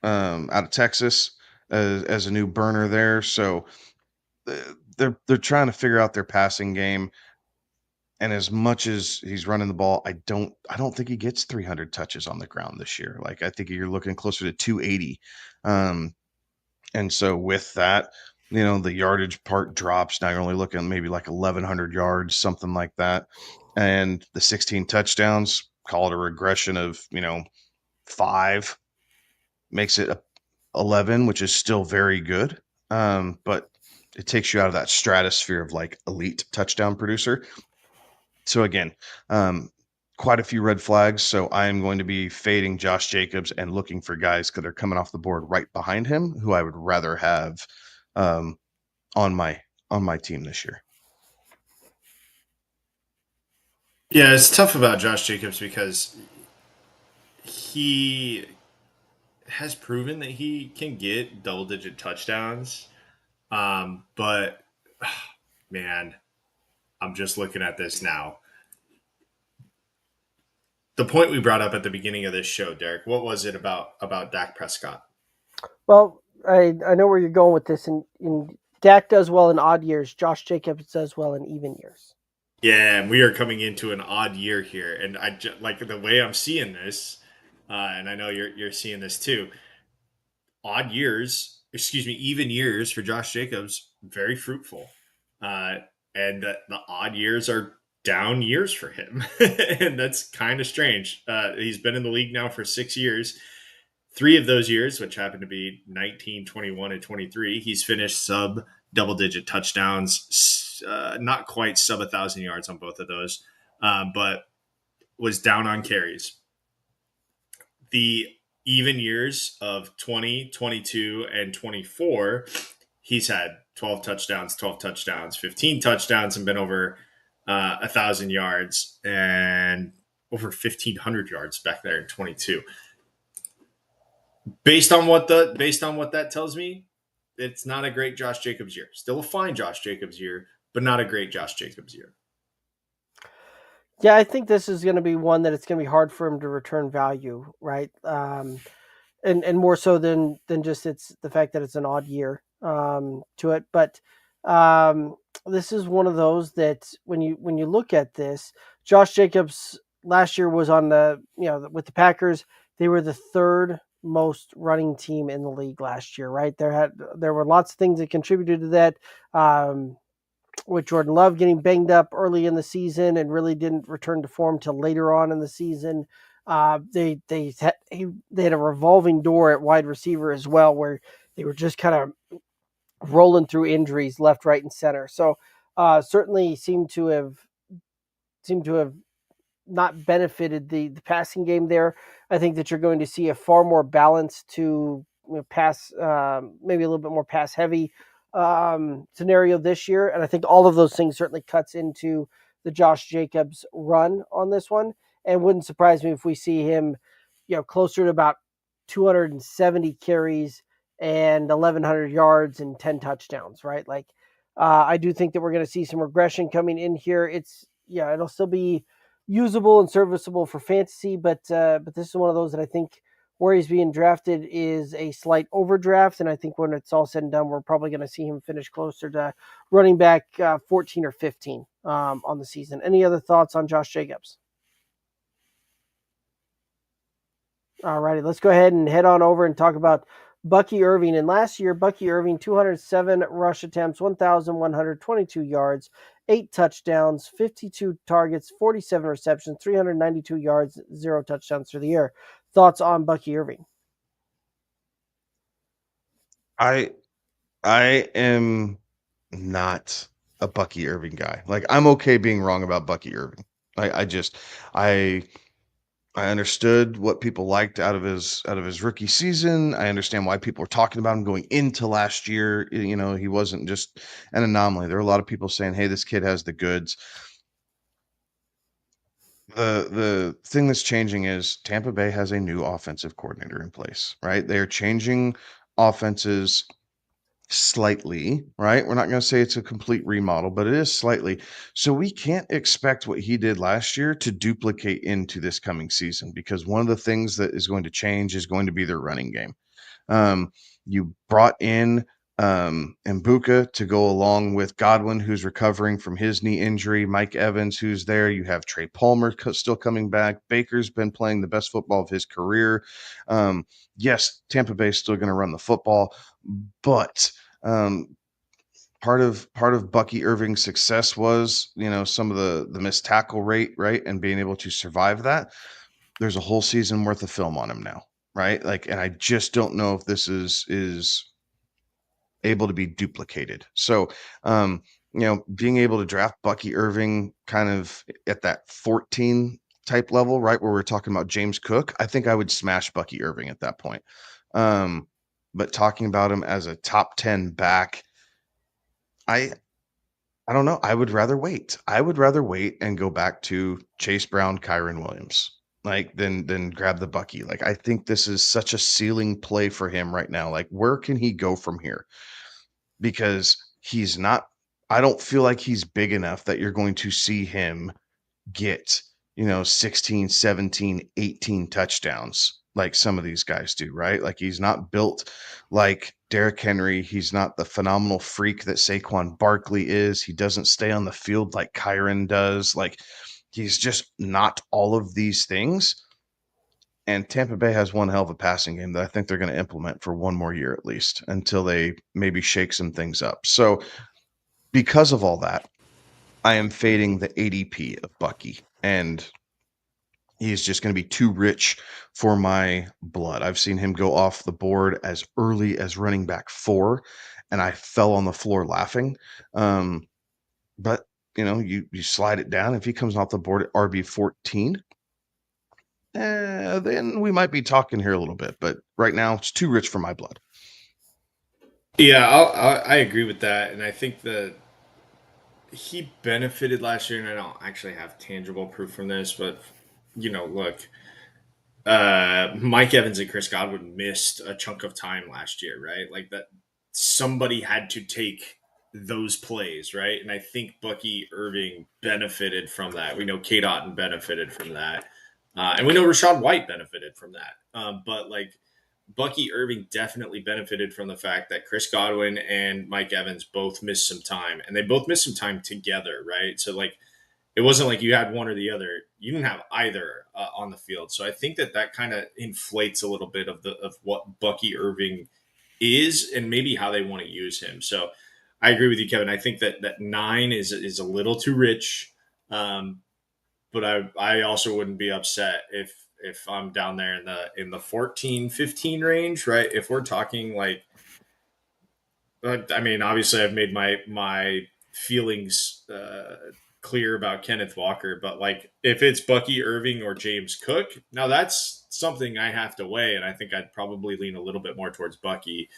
out of Texas as a new burner there. So they're trying to figure out their passing game. And as much as he's running the ball, I don't think he gets 300 touches on the ground this year. Like I think you're looking closer to 280. And so with that, the yardage part drops. Now you're only looking maybe like 1,100 yards, something like that. And the 16 touchdowns, call it a regression of 5, makes it 11, which is still very good. But it takes you out of that stratosphere of like elite touchdown producer. So again, quite a few red flags. So I am going to be fading Josh Jacobs and looking for guys that are coming off the board right behind him, who I would rather have on my team this year. Yeah, it's tough about Josh Jacobs because he has proven that he can get double-digit touchdowns. But man, I'm just looking at this now. The point we brought up at the beginning of this show, Derek, what was it about Dak Prescott? Well, I know where you're going with this, and Dak does well in odd years. Josh Jacobs does well in even years. Yeah, and we are coming into an odd year here, and I like the way I'm seeing this, and I know you're seeing this too. Even years for Josh Jacobs, very fruitful, and the odd years are down years for him, and that's kind of strange. He's been in the league now for 6 years. 3 of those years, which happened to be 19, 21, and 23, he's finished sub double-digit touchdowns, not quite sub 1,000 yards on both of those, but was down on carries. The even years of 20, 22, and 24, he's had 12 touchdowns, 15 touchdowns, and been over 1,000 yards and over 1,500 yards back there in 22. Based on what that tells me, it's not a great Josh Jacobs year. Still a fine Josh Jacobs year, but not a great Josh Jacobs year. Yeah, I think this is going to be one that it's going to be hard for him to return value, right? And more so than just it's the fact that it's an odd year to it. But this is one of those that when you look at this, Josh Jacobs last year was on with the Packers. They were the 3rd most running team in the league last year, right? There were lots of things that contributed to that. With Jordan Love getting banged up early in the season and really didn't return to form till later on in the season. They had a revolving door at wide receiver as well, where they were just kind of rolling through injuries left, right, and center. So certainly seemed to have not benefited the passing game there. I think that you're going to see a far more balance to pass, maybe a little bit more pass heavy scenario this year. And I think all of those things certainly cuts into the Josh Jacobs run on this one. And wouldn't surprise me if we see him, closer to about 270 carries and 1,100 yards and 10 touchdowns, right? Like I do think that we're going to see some regression coming in here. It'll still be usable and serviceable for fantasy, but this is one of those that I think where he's being drafted is a slight overdraft, and I think when it's all said and done, we're probably going to see him finish closer to running back 14 or 15 on the season. Any other thoughts on Josh Jacobs? All righty, let's go ahead and head on over and talk about Bucky Irving. And last year, Bucky Irving, 207 rush attempts, 1,122 yards, 8 touchdowns, 52 targets, 47 receptions, 392 yards, 0 touchdowns for the year. Thoughts on Bucky Irving? I am not a Bucky Irving guy. Like, I'm okay being wrong about Bucky Irving. I understood what people liked out of his rookie season. I understand why people were talking about him going into last year. You know, he wasn't just an anomaly. There are a lot of people saying, "Hey, this kid has the goods." The thing that's changing is Tampa Bay has a new offensive coordinator in place, right? They are changing offenses slightly, right? We're not going to say it's a complete remodel, but it is slightly. So we can't expect what he did last year to duplicate into this coming season, because one of the things that is going to change is going to be their running game. You brought in Mbuka to go along with Godwin, who's recovering from his knee injury, Mike Evans, who's there. You have Trey Palmer still coming back. Baker's been playing the best football of his career. Yes, Tampa Bay is still going to run the football, but part of Bucky Irving's success was, you know, some of the missed tackle rate, right, and being able to survive that. There's a whole season worth of film on him now, right? Like, and I just don't know if this is able to be duplicated. So, you know, being able to draft Bucky Irving kind of at that 14 type level, right, where we're talking about James Cook, I think I would smash Bucky Irving at that point. But talking about him as a top 10 back, I don't know. I would rather wait. I would rather wait and go back to Chase Brown, Kyron Williams, like than grab the Bucky. Like, I think this is such a ceiling play for him right now. Like, where can he go from here? Because he's not. I don't feel like he's big enough that you're going to see him get, you know, 16, 17, 18 touchdowns like some of these guys do, right? Like, he's not built like Derrick Henry. He's not the phenomenal freak that Saquon Barkley is. He doesn't stay on the field like Kyron does. Like, he's just not all of these things. And Tampa Bay has one hell of a passing game that I think they're going to implement for one more year at least, until they maybe shake some things up. So because of all that, I am fading the ADP of Bucky, and he's just going to be too rich for my blood. I've seen him go off the board as early as running back 4, and I fell on the floor laughing. But you know, you slide it down. If he comes off the board at RB 14, then we might be talking here a little bit. But right now, it's too rich for my blood. Yeah, I agree with that, and I think that he benefited last year, and I don't actually have tangible proof from this, but you know, look, Mike Evans and Chris Godwin missed a chunk of time last year, right? Like, that somebody had to take those plays, right? And I think Bucky Irving benefited from that. We know Kate Otten benefited from that. And we know Rashad White benefited from that. But like, Bucky Irving definitely benefited from the fact that Chris Godwin and Mike Evans both missed some time, and they both missed some time together, right? So like, it wasn't like you had one or the other. You didn't have either on the field. So I think that kind of inflates a little bit of what Bucky Irving is, and maybe how they want to use him. So I agree with you, Kevin. I think that 9 is a little too rich. But I also wouldn't be upset if I'm down there in the 14, 15 range, right? If we're talking like, I mean, obviously I've made my feelings clear about Kenneth Walker, but like, if it's Bucky Irving or James Cook, now that's something I have to weigh, and I think I'd probably lean a little bit more towards Bucky,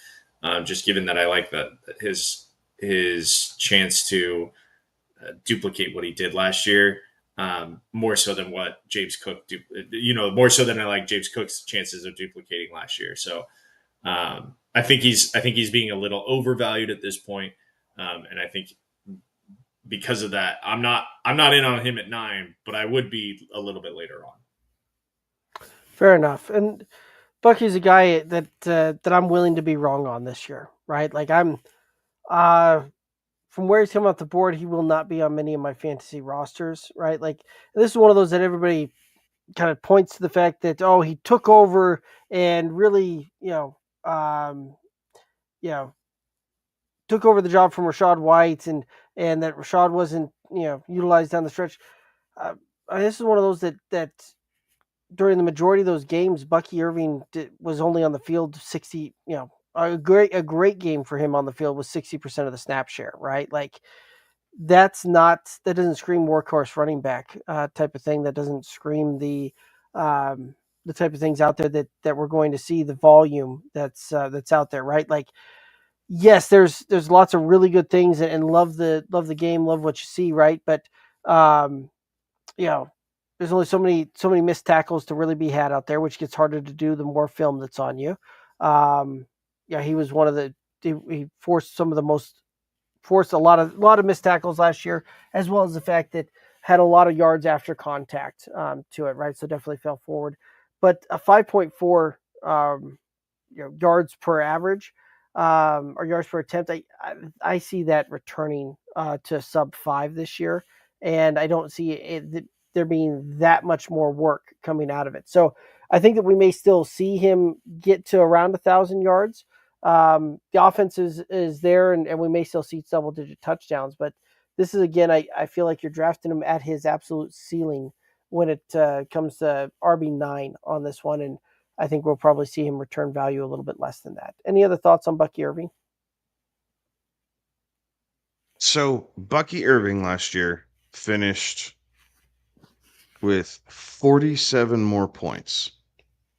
just given that I like that his chance to duplicate what he did last year, more so than what James Cook more so than I like James Cook's chances of duplicating last year. So I think he's being a little overvalued at this point. And I think because of that, I'm not in on him at 9, but I would be a little bit later on. Fair enough. And Bucky's a guy that I'm willing to be wrong on this year, right? Like I'm from where he's coming off the board, he will not be on many of my fantasy rosters, right? Like this is one of those that everybody kind of points to the fact that he took over and really took over the job from Rachaad White and that Rachaad wasn't utilized down the stretch. This is one of those that during the majority of those games, Bucky Irving was only on the field 60. A great game for him on the field was 60% of the snap share, right? Like that doesn't scream workhorse running back type of thing. That doesn't scream the type of things out there that we're going to see, the volume that's out there, right? Like yes, there's lots of really good things and love the game, love what you see, right? But there's only so many missed tackles to really be had out there, which gets harder to do the more film that's on you. He was one of he forced a lot of missed tackles last year, as well as the fact that had a lot of yards after contact to it, right? So definitely fell forward, but a 5.4 yards per average or yards per attempt. I see that returning to sub 5 this year, and I don't see there being that much more work coming out of it. So I think that we may still see him get to around 1,000 yards. The offense is there, and we may still see double-digit touchdowns. But this is, again, I feel like you're drafting him at his absolute ceiling when it comes to RB9 on this one, and I think we'll probably see him return value a little bit less than that. Any other thoughts on Bucky Irving? So Bucky Irving last year finished with 47 more points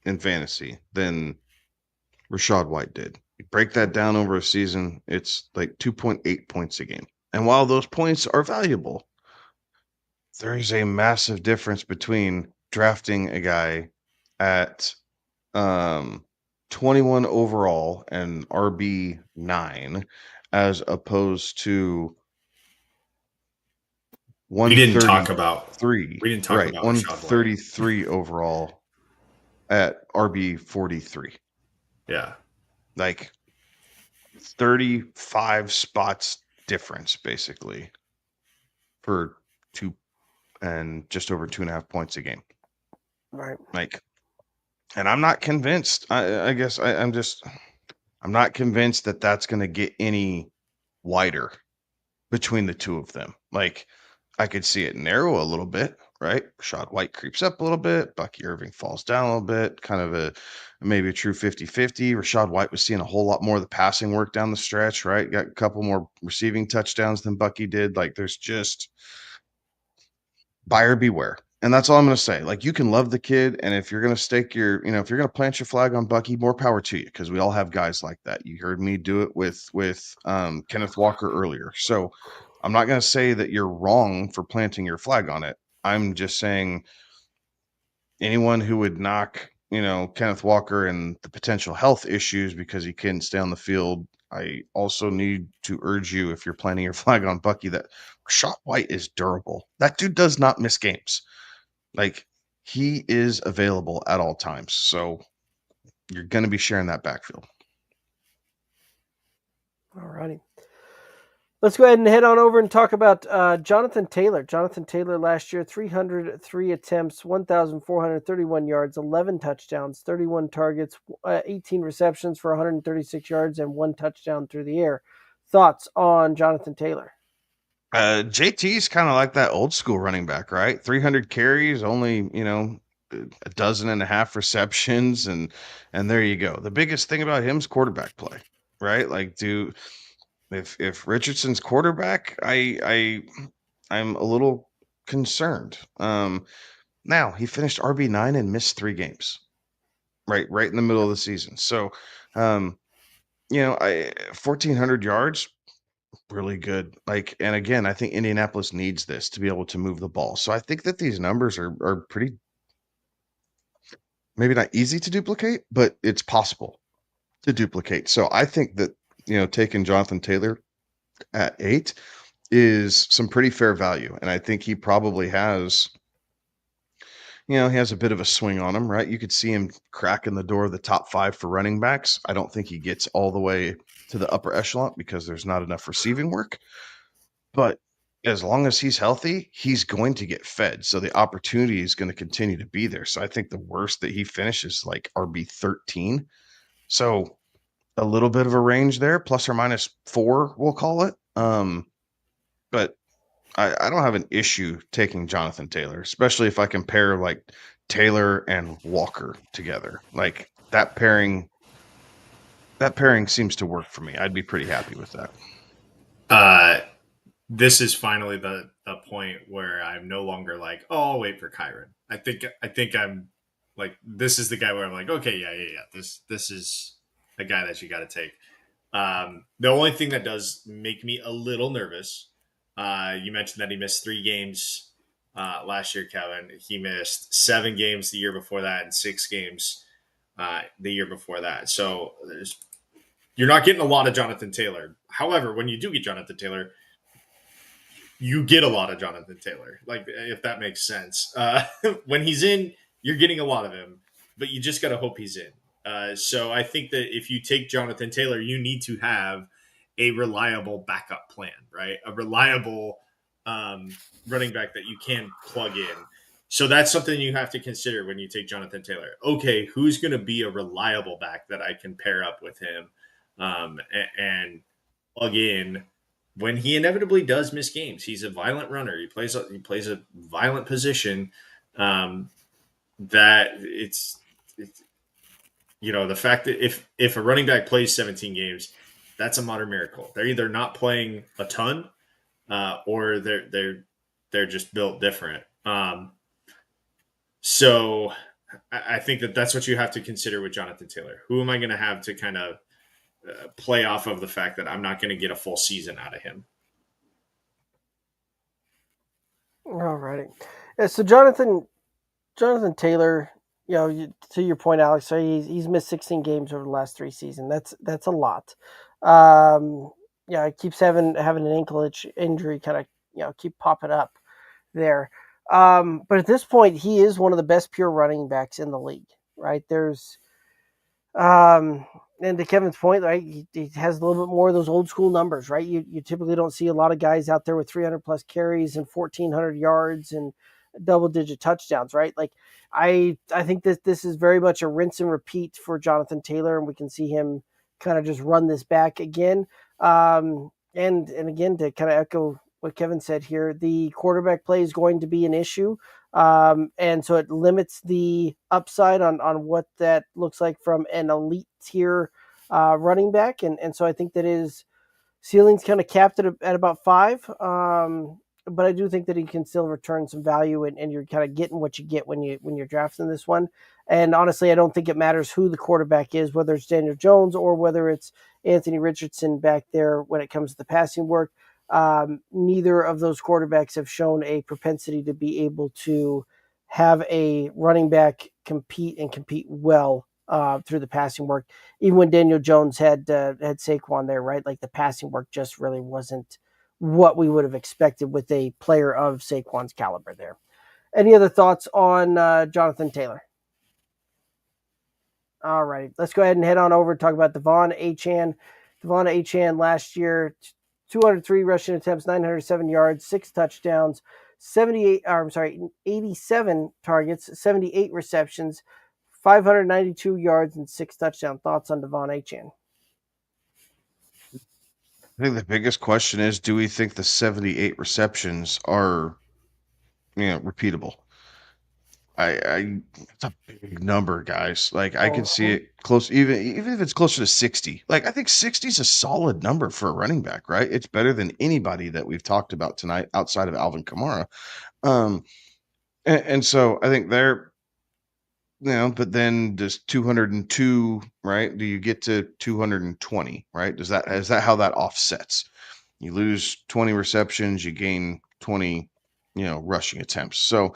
in fantasy than Rachaad White did. You break that down over a season, it's like 2.8 points a game. And while those points are valuable, there is a massive difference between drafting a guy at 21 overall and RB9 as opposed to We didn't talk 133 overall at RB43. Yeah. Like 35 spots difference basically for just over 2.5 points a game. Right. Like, and I'm not convinced. I guess I'm not convinced that that's going to get any wider between the two of them. Like, I could see it narrow a little bit, right? Rachaad White creeps up a little bit. Bucky Irving falls down a little bit, kind of maybe a true 50-50. Rachaad White was seeing a whole lot more of the passing work down the stretch, right? Got a couple more receiving touchdowns than Bucky did. Like, there's just buyer beware. And that's all I'm going to say. Like, you can love the kid, and if you're going to stake your, if you're going to plant your flag on Bucky, more power to you, because we all have guys like that. You heard me do it with Kenneth Walker earlier. So I'm not going to say that you're wrong for planting your flag on it. I'm just saying anyone who would knock, Kenneth Walker and the potential health issues because he couldn't stay on the field, I also need to urge you, if you're planting your flag on Bucky, that Rachaad White is durable. That dude does not miss games. Like, he is available at all times. So you're going to be sharing that backfield. All righty. Let's go ahead and head on over and talk about Jonathan Taylor. Jonathan Taylor last year, 303 attempts, 1,431 yards, 11 touchdowns, 31 targets, 18 receptions for 136 yards, and 1 touchdown through the air. Thoughts on Jonathan Taylor? JT's kind of like that old school running back, right? 300 carries, only, a dozen and a half receptions, and there you go. The biggest thing about him is quarterback play, right? Like, if Richardson's quarterback, I'm a little concerned. Now he finished RB9 and missed 3 games, right in the middle of the season. So, 1,400 yards, really good. Like, and again, I think Indianapolis needs this to be able to move the ball. So I think that these numbers are pretty, maybe not easy to duplicate, but it's possible to duplicate. So I think that, taking Jonathan Taylor at 8 is some pretty fair value. And I think he probably has, he has a bit of a swing on him, right? You could see him cracking the door of the top 5 for running backs. I don't think he gets all the way to the upper echelon because there's not enough receiving work. But as long as he's healthy, he's going to get fed. So the opportunity is going to continue to be there. So I think the worst that he finishes like RB 13. So a little bit of a range there, plus or minus 4, we'll call it. But I don't have an issue taking Jonathan Taylor, especially if I compare like Taylor and Walker together. Like that pairing seems to work for me. I'd be pretty happy with that. This is finally the point where I'm no longer like, oh, I'll wait for Kyron. I think I'm like, this is the guy where I'm like, okay, yeah. This is a guy that you got to take. The only thing that does make me a little nervous, you mentioned that he missed 3 games last year, Kevin. He missed 7 games the year before that and 6 games the year before that. So you're not getting a lot of Jonathan Taylor. However, when you do get Jonathan Taylor, you get a lot of Jonathan Taylor, like if that makes sense. When he's in, you're getting a lot of him, but you just got to hope he's in. So I think that if you take Jonathan Taylor, you need to have a reliable backup plan, right? A reliable running back that you can plug in. So that's something you have to consider when you take Jonathan Taylor. Okay, who's going to be a reliable back that I can pair up with him and plug in when he inevitably does miss games? He's a violent runner. He plays a violent position. That it's the fact that if a running back plays 17 games, that's a modern miracle. They're either not playing a ton, or they're just built different. So I think that's what you have to consider with Jonathan Taylor. Who am I going to have to kind of play off of the fact that I'm not going to get a full season out of him? All righty. Yeah, so Jonathan Taylor, to your point, Alex, so he's missed 16 games over the last 3 seasons. That's a lot. He keeps having an ankle injury kind of keep popping up there. But at this point, he is one of the best pure running backs in the league, right? There's and to Kevin's point, right, he has a little bit more of those old school numbers, right? You typically don't see a lot of guys out there with 300 plus carries and 1,400 yards and double digit touchdowns, right? Like I think that this is very much a rinse and repeat for Jonathan Taylor, and we can see him kind of just run this back again. And again, to kind of echo what Kevin said here, the quarterback play is going to be an issue. And so it limits the upside on what that looks like from an elite tier running back. And so I think that his ceiling's kind of capped at about 5. But I do think that he can still return some value, and you're kind of getting what you get when you're drafting this one. And honestly, I don't think it matters who the quarterback is, whether it's Daniel Jones or whether it's Anthony Richardson back there when it comes to the passing work. Neither of those quarterbacks have shown a propensity to be able to have a running back compete well through the passing work. Even when Daniel Jones had Saquon there, right? Like the passing work just really wasn't what we would have expected with a player of Saquon's caliber there. Any other thoughts on Jonathan Taylor? All right, let's go ahead and head on over and talk about Devon Achane. Devon Achane last year, 203 rushing attempts, 907 yards, 6 touchdowns, 87 targets, 78 receptions, 592 yards, and 6 touchdowns. Thoughts on Devon Achane? I think the biggest question is, do we think the 78 receptions are, repeatable? It's a big number, guys. Like I could see it close, even if it's closer to 60. Like I think 60 is a solid number for a running back, right? It's better than anybody that we've talked about tonight outside of Alvin Kamara. And so I think they're, but then does 202, right? Do you get to 220, right? Is that how that offsets? You lose 20 receptions, you gain 20, rushing attempts. So,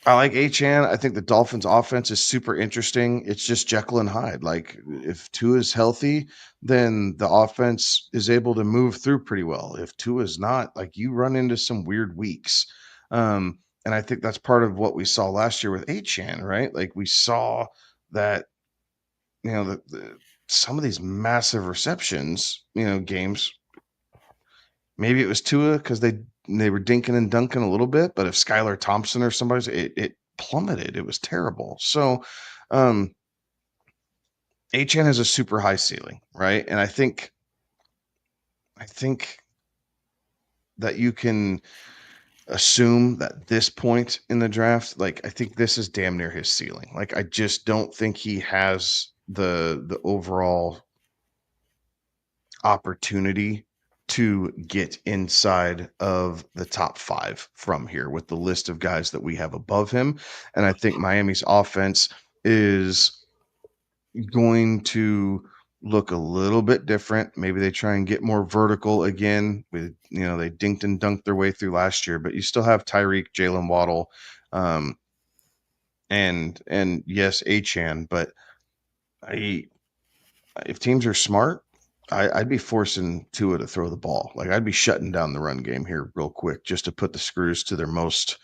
I like Achane. I think the Dolphins offense is super interesting. It's just Jekyll and Hyde. Like if Tua is healthy, then the offense is able to move through pretty well. If Tua is not, like you run into some weird weeks. And I think that's part of what we saw last year with Achane, right? Like we saw that, some of these massive receptions, games. Maybe it was Tua because they were dinking and dunking a little bit, but if Skylar Thompson or somebody's, it plummeted. It was terrible. So, um, HN has a super high ceiling, right? And I think that you can assume that this point in the draft, like I think this is damn near his ceiling. Like I just don't think he has the overall opportunity to get inside of the top 5 from here with the list of guys that we have above him. And I think Miami's offense is going to look a little bit different. Maybe they try and get more vertical again. With they dinked and dunked their way through last year, but you still have Tyreek, Jalen Waddle, and yes, Achane. But if teams are smart, I'd be forcing Tua to throw the ball. Like I'd be shutting down the run game here real quick just to put the screws to their most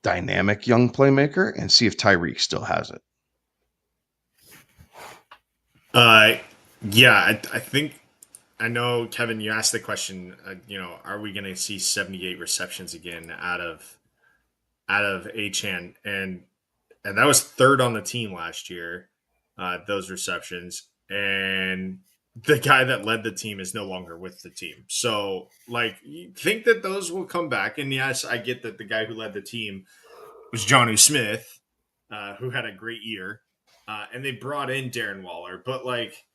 dynamic young playmaker and see if Tyreek still has it. Yeah, I think I know, Kevin. You asked the question. Are we going to see 78 receptions again out of Achane? And that was third on the team last year. Those receptions, and the guy that led the team is no longer with the team. So, like, you think that those will come back? And yes, I get that the guy who led the team was Jonnu Smith, who had a great year, and they brought in Darren Waller. But like,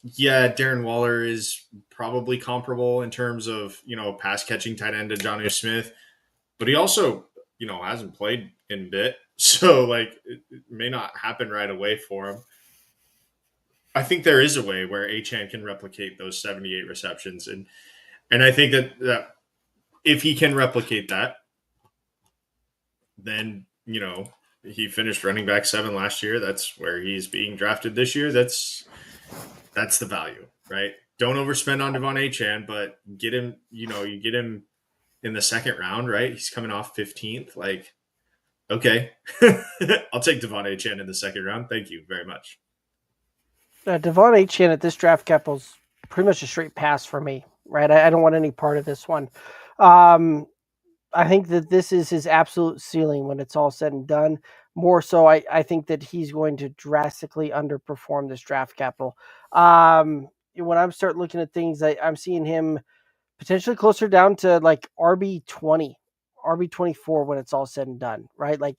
yeah, Darren Waller is probably comparable in terms of pass catching tight end to Jonnu Smith, but he also hasn't played in a bit, so like it may not happen right away for him. I think there is a way where Achane can replicate those 78 receptions, and I think that if he can replicate that, then he finished running back 7 last year. That's where he's being drafted this year. That's the value, right? Don't overspend on Devon Achane, but get him. You get him in the second round, right? He's coming off 15th. Like, okay, I'll take Devon Achane in the second round. Thank you very much. Devon Achane at this draft capital is pretty much a straight pass for me, right? I don't want any part of this one. I think that this is his absolute ceiling when it's all said and done. More so, I think that he's going to drastically underperform this draft capital. When I start looking at things, I'm seeing him potentially closer down to like RB20, RB24 when it's all said and done, right? Like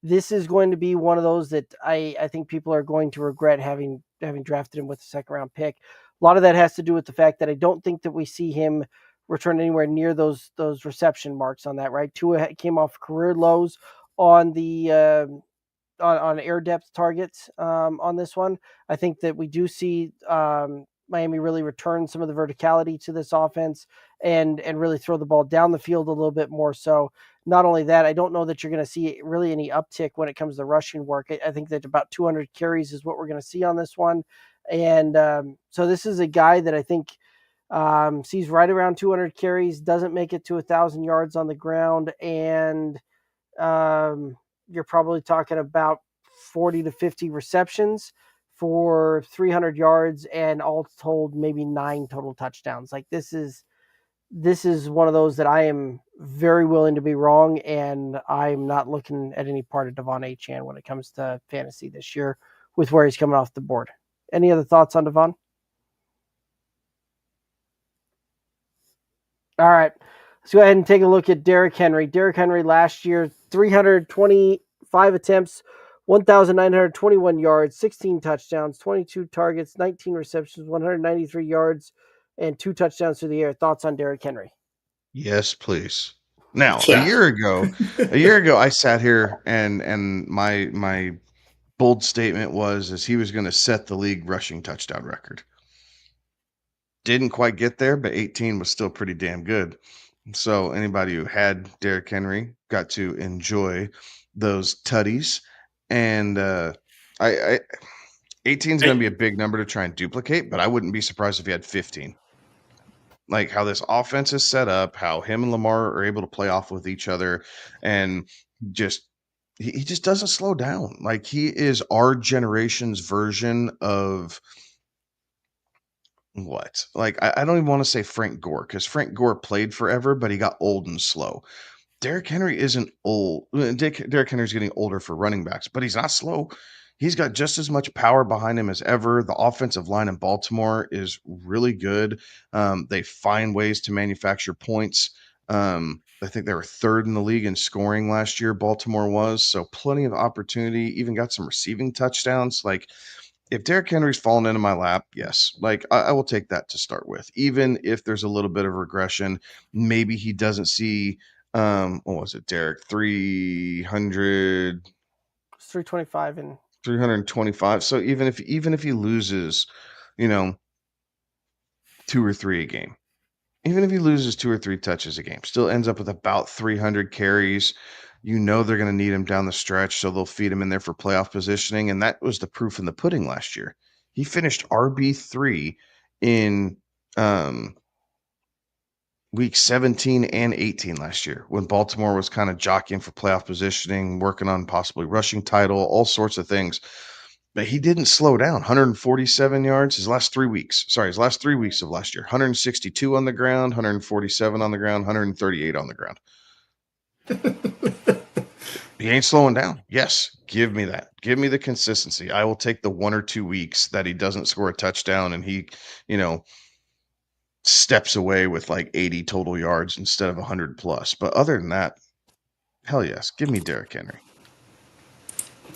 this is going to be one of those that I think people are going to regret having drafted him with a second round pick. A lot of that has to do with the fact that I don't think that we see him return anywhere near those reception marks on that, right? Tua came off career lows on the on air depth targets on this one. I think that we do see Miami really return some of the verticality to this offense and really throw the ball down the field a little bit more. So not only that, I don't know that you're going to see really any uptick when it comes to rushing work. I think that about 200 carries is what we're going to see on this one. And so this is a guy that I think sees right around 200 carries, doesn't make it to 1,000 yards on the ground, and you're probably talking about 40 to 50 receptions for 300 yards and all told maybe 9 total touchdowns. Like this is one of those that I am very willing to be wrong, and I'm not looking at any part of Devon Achane when it comes to fantasy this year with where he's coming off the board. Any other thoughts on Devon? All right. Let's go ahead and take a look at Derrick Henry. Derrick Henry last year, 325 attempts, 1,921 yards, 16 touchdowns, 22 targets, 19 receptions, 193 yards, and 2 touchdowns through the air. Thoughts on Derrick Henry? Yes, please. Now, Yeah. a year ago, I sat here and my bold statement was he was going to set the league rushing touchdown record. Didn't quite get there, but 18 was still pretty damn good. So anybody who had Derrick Henry got to enjoy those tutties. And I 18 is going to be a big number to try and duplicate, but I wouldn't be surprised if he had 15. Like how this offense is set up, how him and Lamar are able to play off with each other, and just he just doesn't slow down. Like he is our generation's version of what? Like I don't even want to say Frank Gore because Frank Gore played forever, but he got old and slow. Derrick Henry isn't old. Derrick Henry's getting older for running backs, but he's not slow. He's got just as much power behind him as ever. The offensive line in Baltimore is really good. They find ways to manufacture points. I think they were third in the league in scoring last year. Baltimore was, so plenty of opportunity. Even got some receiving touchdowns. Like if Derrick Henry's fallen into my lap, yes, like I will take that to start with. Even if there's a little bit of regression, maybe he doesn't see what was it, Derek? 300 It's 325 and 325. So even if he loses, 2 or 3 a game. Even if he loses 2 or 3 touches a game, still ends up with about 300 carries. They're going to need him down the stretch, so they'll feed him in there for playoff positioning. And that was the proof in the pudding last year. He finished RB3 in week 17 and 18 last year when Baltimore was kind of jockeying for playoff positioning, working on possibly rushing title, all sorts of things. But he didn't slow down. 147 yards his last 3 weeks. Sorry, his last 3 weeks of last year. 162 on the ground, 147 on the ground, 138 on the ground. He ain't slowing down. Yes, give me that. Give me the consistency. I will take the 1 or 2 weeks that he doesn't score a touchdown and he, steps away with like 80 total yards instead of 100 plus. But other than that, hell yes, give me Derrick Henry.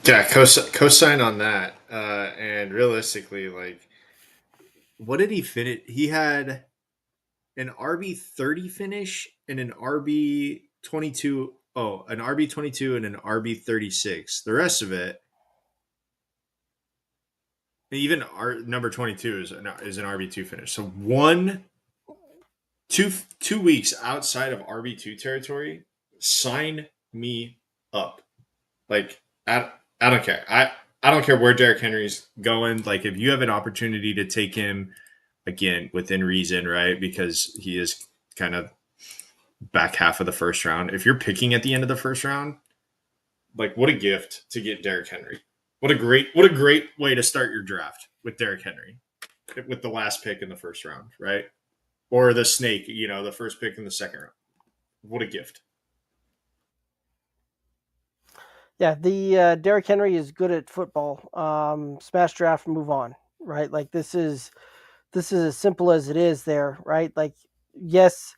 Yeah, co-sign on that. And realistically, like, what did he finish? He had an RB30 finish and an RB22. Oh, an RB22 and an RB36. The rest of it, even our number 22 is an RB2 finish. So 2 weeks outside of RB2 territory, sign me up. Like, I don't care. I don't care where Derrick Henry's going. Like, if you have an opportunity to take him, again, within reason, right? Because he is kind of back half of the first round. If you're picking at the end of the first round, like, what a gift to get Derrick Henry. What a great way to start your draft with Derrick Henry, with the last pick in the first round, right? Or the snake, the first pick in the second round. What a gift. yeah, the Derrick Henry is good at football. Smash draft, move on, right? Like this is as simple as it is there, right? Like, yes,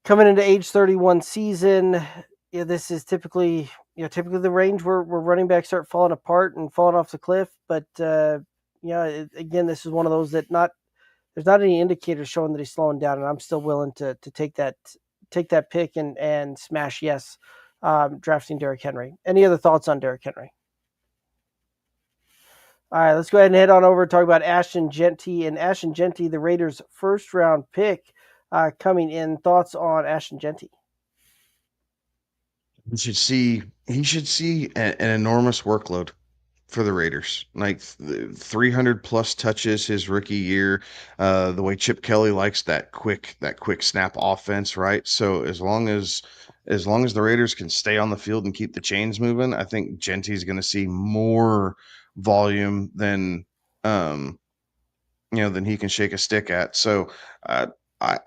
coming into age 31 season, this is typically the range where running backs start falling apart and falling off the cliff. But again, this is one of those that there's not any indicators showing that he's slowing down, and I'm still willing to take that pick and smash yes, drafting Derrick Henry. Any other thoughts on Derrick Henry? All right, let's go ahead and head on over and talk about Ashton Jeanty. And Ashton Jeanty, the Raiders' first-round pick, coming in. Thoughts on Ashton Jeanty? He should see an enormous workload for the Raiders, like 300 plus touches his rookie year. The way Chip Kelly likes that quick snap offense, right? So as long as the Raiders can stay on the field and keep the chains moving, I think Genty's going to see more volume than than he can shake a stick at. So I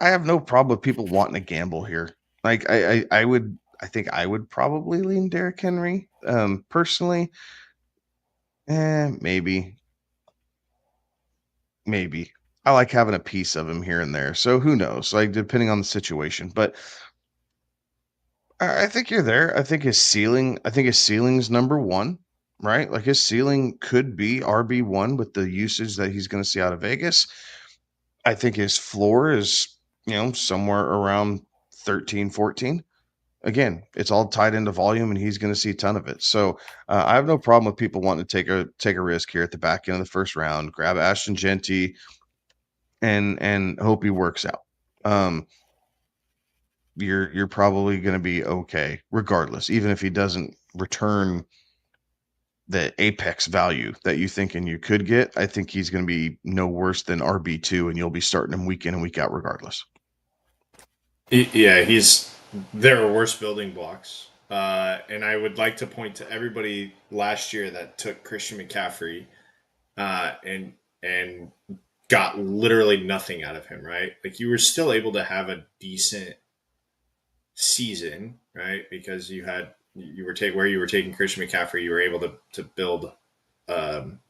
have no problem with people wanting to gamble here. Like I think I would probably lean Derrick Henry personally. Maybe. I like having a piece of him here and there. So who knows? Like depending on the situation. But I think you're there. I think his ceiling's number 1, right? Like his ceiling could be RB1 with the usage that he's going to see out of Vegas. I think his floor is, somewhere around 13, 14. Again, it's all tied into volume, and he's going to see a ton of it. So I have no problem with people wanting to take a risk here at the back end of the first round, grab Ashton Jeanty, and hope he works out. you're probably going to be okay regardless, even if he doesn't return the apex value that you thinking you could get. I think he's going to be no worse than RB2, and you'll be starting him week in and week out regardless. Yeah, there are worse building blocks. And I would like to point to everybody last year that took Christian McCaffrey and got literally nothing out of him, right? Like, you were still able to have a decent season, right? Because you were taking Christian McCaffrey, you were able to build um,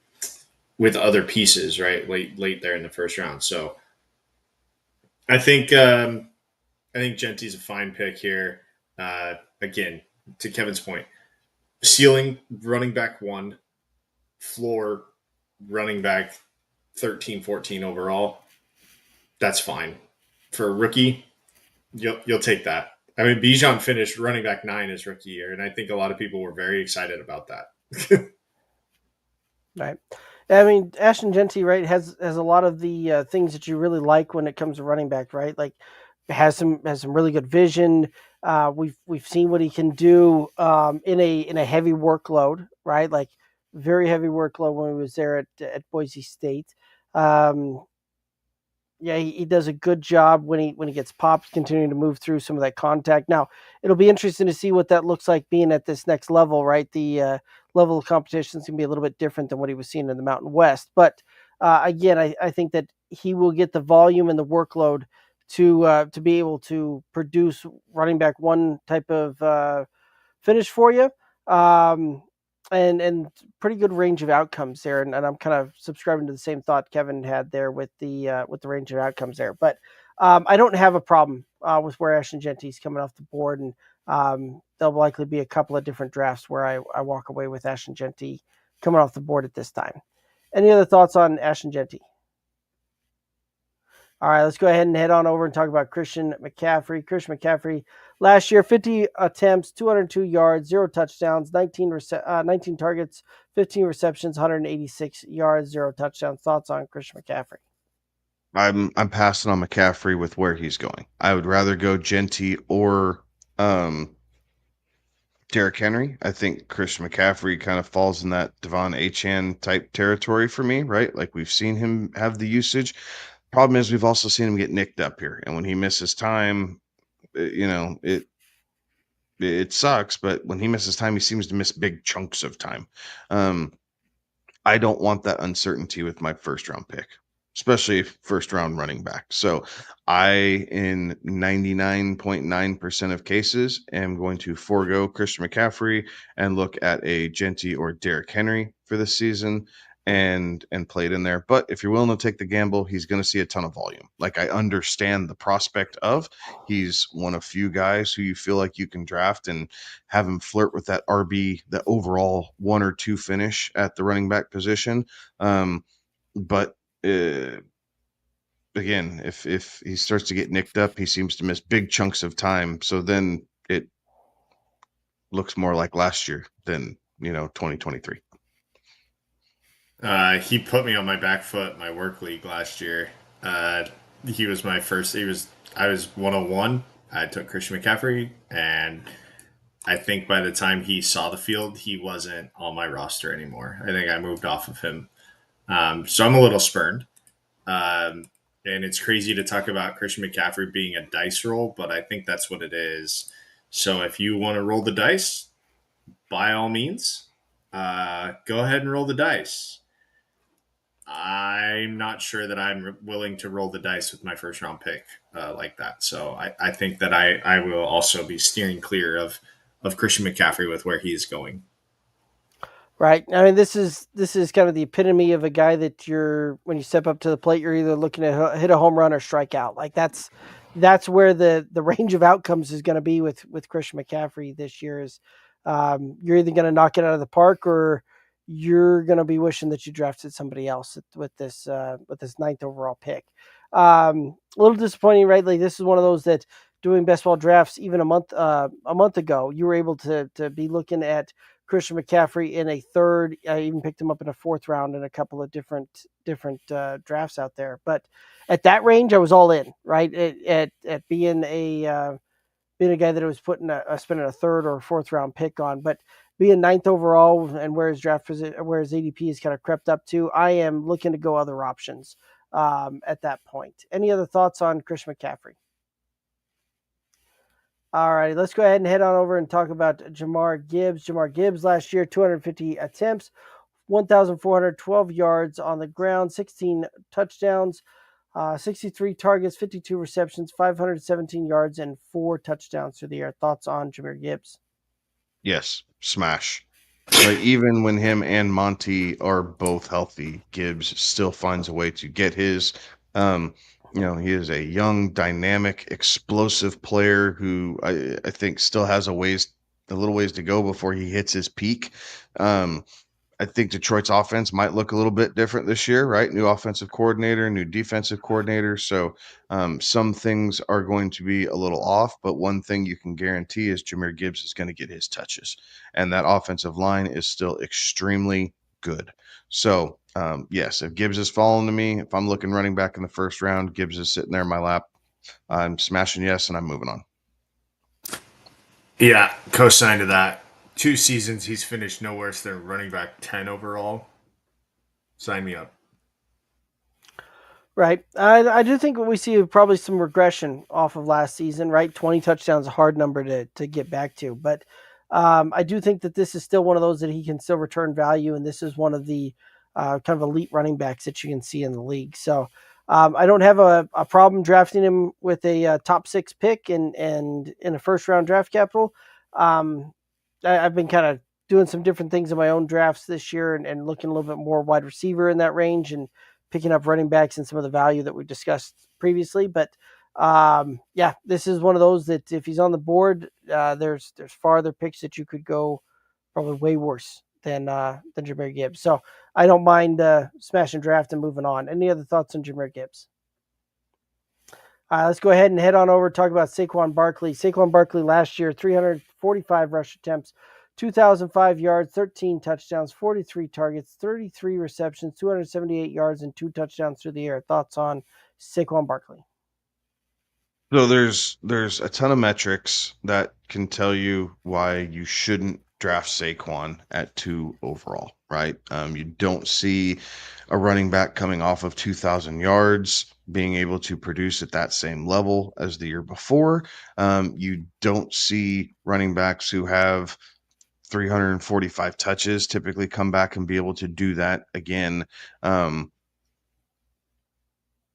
with other pieces, right? Late there in the first round. So I think Genty's a fine pick here. Again, to Kevin's point, ceiling running back 1, floor running back 13, 14 overall. That's fine for a rookie. You'll take that. I mean, Bijan finished running back 9 his rookie year, and I think a lot of people were very excited about that. Right. I mean, Ashton Genty, right, has a lot of the things that you really like when it comes to running back, right? Like, has some really good vision. We've seen what he can do in a heavy workload, right? Like, very heavy workload when he was there at Boise State. Yeah, he does a good job when he gets popped, continuing to move through some of that contact. Now, it'll be interesting to see what that looks like being at this next level, right? The level of competition is going to be a little bit different than what he was seeing in the Mountain West. But again, I think that he will get the volume and the workload to be able to produce running back 1 type of finish for you. And pretty good range of outcomes there, and I'm kind of subscribing to the same thought Kevin had there with the range of outcomes there. But I don't have a problem with where Ashton Genty's coming off the board, and there'll likely be a couple of different drafts where I walk away with Ashton Genty coming off the board at this time. Any other thoughts on Ashton Genty? All right, let's go ahead and head on over and talk about Christian McCaffrey. Christian McCaffrey, last year, 50 attempts, 202 yards, 0 touchdowns, 19 targets, 15 receptions, 186 yards, 0 touchdowns. Thoughts on Christian McCaffrey? I'm passing on McCaffrey with where he's going. I would rather go Genty or Derrick Henry. I think Christian McCaffrey kind of falls in that Devon Achane type territory for me, right? Like, we've seen him have the usage. Problem is, we've also seen him get nicked up here, and when he misses time, it sucks. But when he misses time, he seems to miss big chunks of time. I don't want that uncertainty with my first round pick, especially first round running back. So I, in 99.9% of cases, am going to forego Christian McCaffrey and look at a Genty or Derrick Henry for this season and play it in there. But if you're willing to take the gamble, he's going to see a ton of volume. Like, I understand the prospect of, he's one of few guys who you feel like you can draft and have him flirt with that RB, the overall 1 or 2 finish at the running back position. But again, if he starts to get nicked up, he seems to miss big chunks of time. So then it looks more like last year than 2023. He put me on my back foot in my work league last year. He was my first. I was 101. I took Christian McCaffrey, and I think by the time he saw the field, he wasn't on my roster anymore. I think I moved off of him. So I'm a little spurned. And it's crazy to talk about Christian McCaffrey being a dice roll, but I think that's what it is. So if you want to roll the dice, by all means, go ahead and roll the dice. I'm not sure that I'm willing to roll the dice with my first round pick like that. So I think that I will also be steering clear of Christian McCaffrey with where he is going. Right. I mean, this is kind of the epitome of a guy that when you step up to the plate, you're either looking to hit a home run or strike out. Like, that's where the range of outcomes is going to be with Christian McCaffrey this year. Is you're either going to knock it out of the park, or you're going to be wishing that you drafted somebody else with this 9th overall pick. A little disappointing, right? Like, this is one of those that, doing best ball drafts even a month ago, you were able to be looking at Christian McCaffrey in a 3rd. I even picked him up in a 4th round in a couple of different drafts out there. But at that range, I was all in, right? At being a being a guy that I was spending a third or fourth round pick on. But being ninth overall and where his ADP is kind of crept up to, I am looking to go other options at that point. Any other thoughts on Christian McCaffrey? All right, let's go ahead and head on over and talk about Jahmyr Gibbs. Jahmyr Gibbs last year, 250 attempts, 1,412 yards on the ground, 16 touchdowns, 63 targets, 52 receptions, 517 yards, and 4 touchdowns through the air. Thoughts on Jahmyr Gibbs? Yes, smash. Like, even when him and Monty are both healthy, Gibbs still finds a way to get his. He is a young, dynamic, explosive player who I think still has a little ways to go before he hits his peak. I think Detroit's offense might look a little bit different this year, right? New offensive coordinator, new defensive coordinator. So some things are going to be a little off, but one thing you can guarantee is Jahmyr Gibbs is going to get his touches. And that offensive line is still extremely good. So, yes, if Gibbs is falling to me, if I'm looking running back in the first round, Gibbs is sitting there in my lap. I'm smashing yes, and I'm moving on. Yeah, co-sign to that. 2 seasons, he's finished no worse than running back 10 overall. Sign me up. Right. I do think we see probably some regression off of last season, right? 20 touchdowns is a hard number to get back to. But I do think that this is still one of those that he can still return value, and this is one of the kind of elite running backs that you can see in the league. So I don't have a problem drafting him with a top 6 pick and in a first-round draft capital. I've been kind of doing some different things in my own drafts this year and looking a little bit more wide receiver in that range and picking up running backs and some of the value that we discussed previously. But this is one of those that if he's on the board, there's farther picks that you could go probably way worse than Jahmyr Gibbs. So I don't mind smashing draft and moving on. Any other thoughts on Jahmyr Gibbs? Let's go ahead and head on over and talk about Saquon Barkley. Saquon Barkley last year, 345 rush attempts, 2,005 yards, 13 touchdowns, 43 targets, 33 receptions, 278 yards, and 2 touchdowns through the air. Thoughts on Saquon Barkley? So there's a ton of metrics that can tell you why you shouldn't draft Saquon at 2 overall, right? You don't see a running back coming off of 2,000 yards being able to produce at that same level as the year before. You don't see running backs who have 345 touches typically come back and be able to do that again.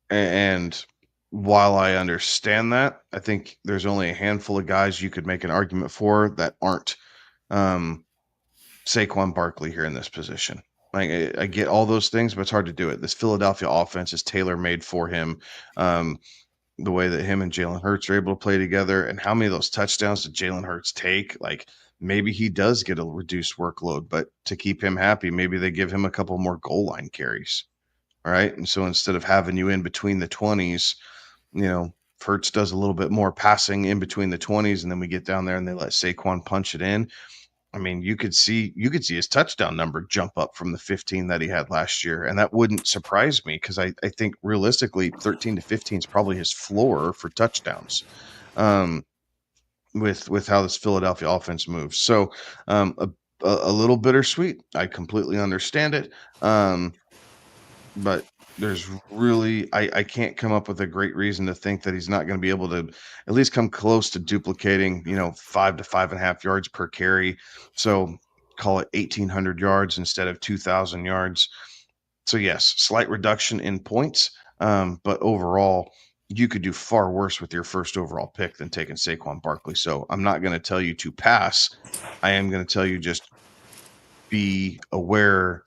And while I understand that, I think there's only a handful of guys you could make an argument for that aren't Saquon Barkley here in this position. Like, I get all those things, but it's hard to do it. This Philadelphia offense is tailor-made for him. The way that him and Jalen Hurts are able to play together, and how many of those touchdowns did Jalen Hurts take? Like, maybe he does get a reduced workload, but to keep him happy, maybe they give him a couple more goal line carries. All right. And so instead of having you in between the 20s, Hurts does a little bit more passing in between the 20s, and then we get down there and they let Saquon punch it in. I mean, you could see his touchdown number jump up from the 15 that he had last year, and that wouldn't surprise me because I think realistically 13 to 15 is probably his floor for touchdowns. With how this Philadelphia offense moves. So a little bittersweet. I completely understand it. But there's really, I can't come up with a great reason to think that he's not going to be able to at least come close to duplicating, 5 to 5.5 yards per carry. So call it 1,800 yards instead of 2,000 yards. So yes, slight reduction in points. But overall, you could do far worse with your first overall pick than taking Saquon Barkley. So I'm not going to tell you to pass. I am going to tell you just be aware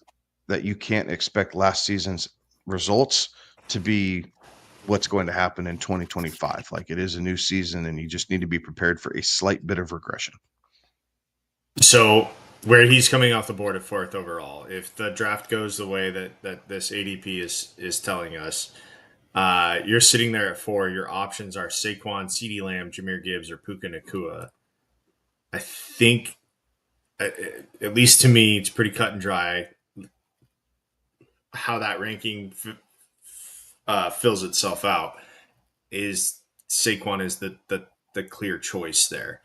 that you can't expect last season's results to be what's going to happen in 2025. Like, it is a new season, and you just need to be prepared for a slight bit of regression. So where he's coming off the board at 4th overall, if the draft goes the way that this ADP is telling us, you're sitting there at 4. Your options are Saquon, CeeDee Lamb, Jahmyr Gibbs, or Puka Nacua. I think, at least to me, it's pretty cut and dry how that ranking fills itself out. Is Saquon is the the clear choice there.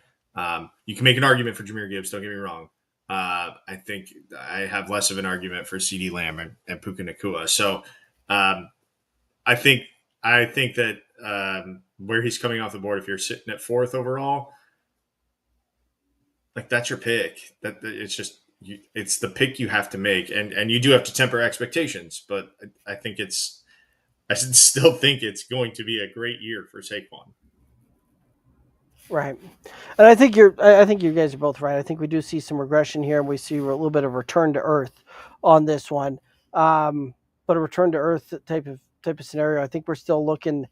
You can make an argument for Jahmyr Gibbs. Don't get me wrong. I think I have less of an argument for CeeDee Lamb and Puka Nacua. So I think that where he's coming off the board, if you're sitting at 4th overall, like that's your pick. That it's just it's the pick you have to make, and you do have to temper expectations. But I still think it's going to be a great year for Saquon. Right, and I think you guys are both right. I think we do see some regression here, and we see a little bit of return to earth on this one. But a return to earth type of scenario. I think we're still looking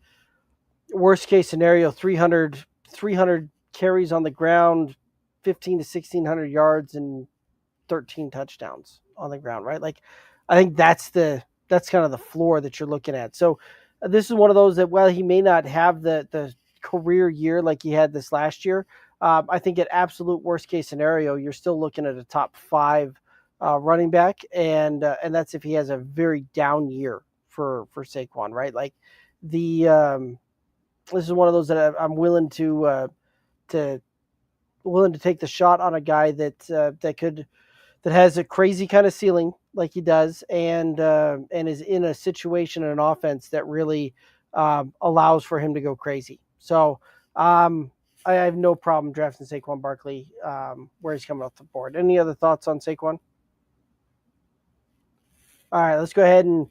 worst case scenario 300 carries on the ground, 15 to 1600 yards, and 13 touchdowns on the ground. Right, like I think that's kind of the floor that you're looking at. So this is one of those that, while he may not have the career year like he had this last year, I think at absolute worst case scenario, you're still looking at a top 5 running back, and that's if he has a very down year for Saquon, right? Like this is one of those that I'm willing to take the shot on a guy that has a crazy kind of ceiling like he does, and is in a situation in an offense that really allows for him to go crazy. So I have no problem drafting Saquon Barkley where he's coming off the board. Any other thoughts on Saquon? All right, let's go ahead and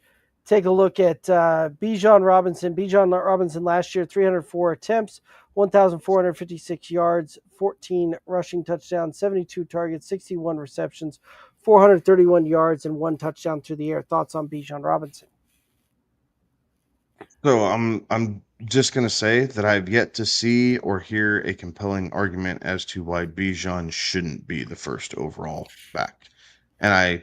take a look at Bijan Robinson. Bijan Robinson last year, 304 attempts, 1,456 yards, 14 rushing touchdowns, 72 targets, 61 receptions, 431 yards, and 1 touchdown through the air. Thoughts on Bijan Robinson? So I'm just going to say that I've yet to see or hear a compelling argument as to why Bijan shouldn't be the first overall back. And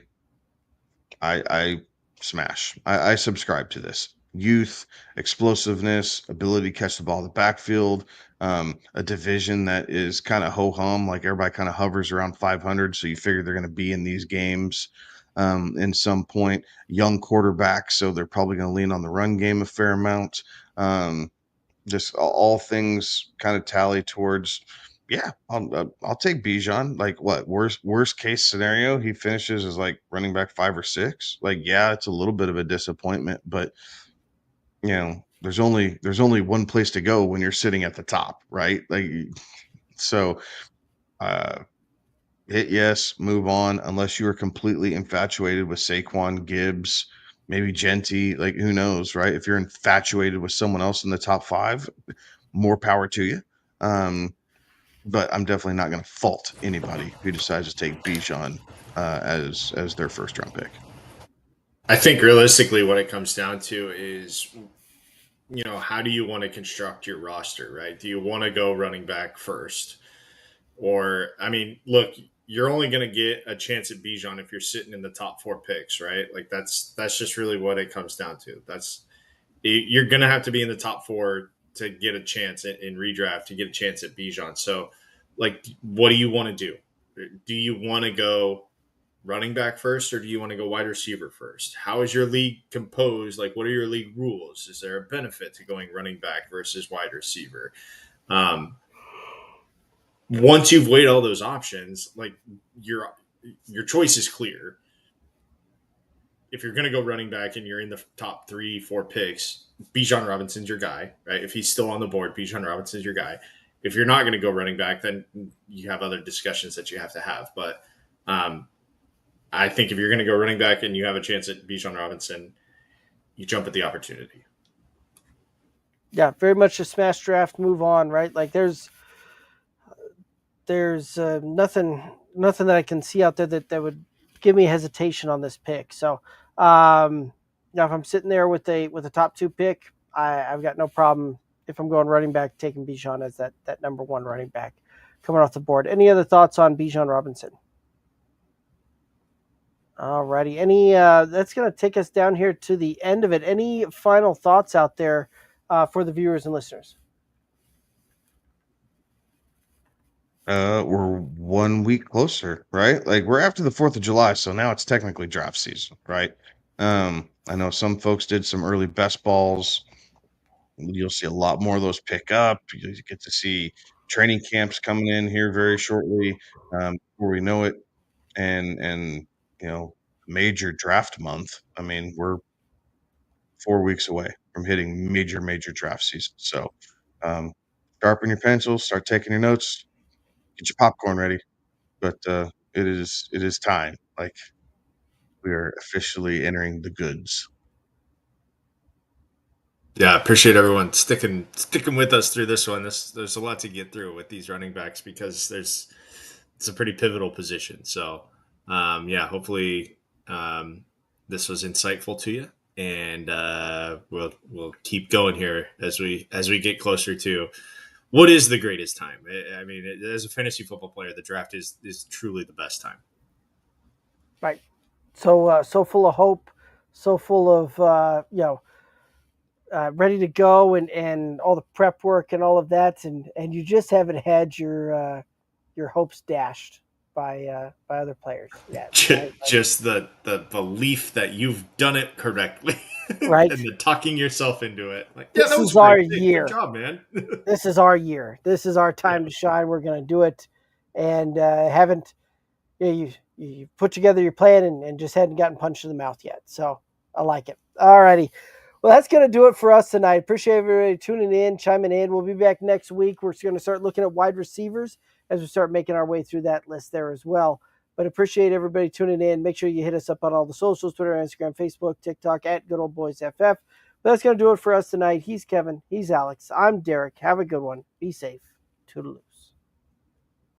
I smash. I subscribe to this. Youth, explosiveness, ability to catch the ball in the backfield, a division that is kind of ho-hum, like everybody kind of hovers around 500, so you figure they're going to be in these games in some point. Young quarterback, so they're probably going to lean on the run game a fair amount. Just all things kind of tally towards, yeah, I'll take Bijan. Like, what worst case scenario, he finishes as like running back 5 or 6. Like, yeah, it's a little bit of a disappointment, but there's only one place to go when you're sitting at the top, right? Like, so hit yes, move on, unless you are completely infatuated with Saquon, Gibbs, maybe Genty, like who knows, right? If you're infatuated with someone else in the top 5, more power to you. But I'm definitely not going to fault anybody who decides to take Bijan as their first round pick. I think realistically what it comes down to is, how do you want to construct your roster, right? Do you want to go running back first? Or, I mean, look, you're only going to get a chance at Bijan if you're sitting in the top 4 picks, right? Like that's just really what it comes down to. You're going to have to be in the top 4 to get a chance in redraft, to get a chance at Bijan. So, like, what do you want to do? Do you want to go running back first, or do you want to go wide receiver first? How is your league composed? Like, what are your league rules? Is there a benefit to going running back versus wide receiver? Once you've weighed all those options, like your choice is clear. If you're going to go running back and you're in the top 3-4 picks, Bijan Robinson's your guy, right? If he's still on the board, Bijan Robinson's your guy. If you're not going to go running back, then you have other discussions that you have to have. But I think if you're going to go running back and you have a chance at Bijan Robinson, you jump at the opportunity. Yeah, very much a smash draft, move on, right? Like there's nothing that I can see out there that would give me hesitation on this pick. So if I'm sitting there with a top 2 pick, I've got no problem if I'm going running back taking Bijan as that number 1 running back coming off the board. Any other thoughts on Bijan Robinson? Alrighty. That's going to take us down here to the end of it. Any final thoughts out there for the viewers and listeners? We're 1 week closer, right? Like we're after the 4th of July, so now it's technically draft season, right? I know some folks did some early best balls. You'll see a lot more of those pick up. You get to see training camps coming in here very shortly, before we know it, and major draft month. I mean, we're 4 weeks away from hitting major draft season. So, sharpen your pencils, start taking your notes, get your popcorn ready. But it is time. Like, we are officially entering the goods. Yeah, appreciate everyone sticking with us through this one. There's a lot to get through with these running backs because it's a pretty pivotal position. So yeah, hopefully this was insightful to you, and we'll keep going here as we get closer to what is the greatest time. I mean, as a fantasy football player, the draft is truly the best time. Right. So so full of hope, so full of ready to go, and all the prep work and all of that, and you just haven't had your hopes dashed by other players yet. Right? Just the belief that you've done it correctly, Right. and the talking yourself into it. Like, yeah, This that was is our great. Hey, year. good job, man. This is our year. This is our time to shine. We're going to do it, and haven't you put together your plan and just hadn't gotten punched in the mouth yet. So I like it. All righty. Well, that's going to do it for us tonight. Appreciate everybody tuning in, chiming in. We'll be back next week. We're going to start looking at wide receivers as we start making our way through that list there as well. But appreciate everybody tuning in. Make sure you hit us up on all the socials, Twitter, Instagram, Facebook, TikTok, at Good Old Boys FF. But that's going to do it for us tonight. He's Kevin. He's Alex. I'm Derek. Have a good one. Be safe. Toodaloo.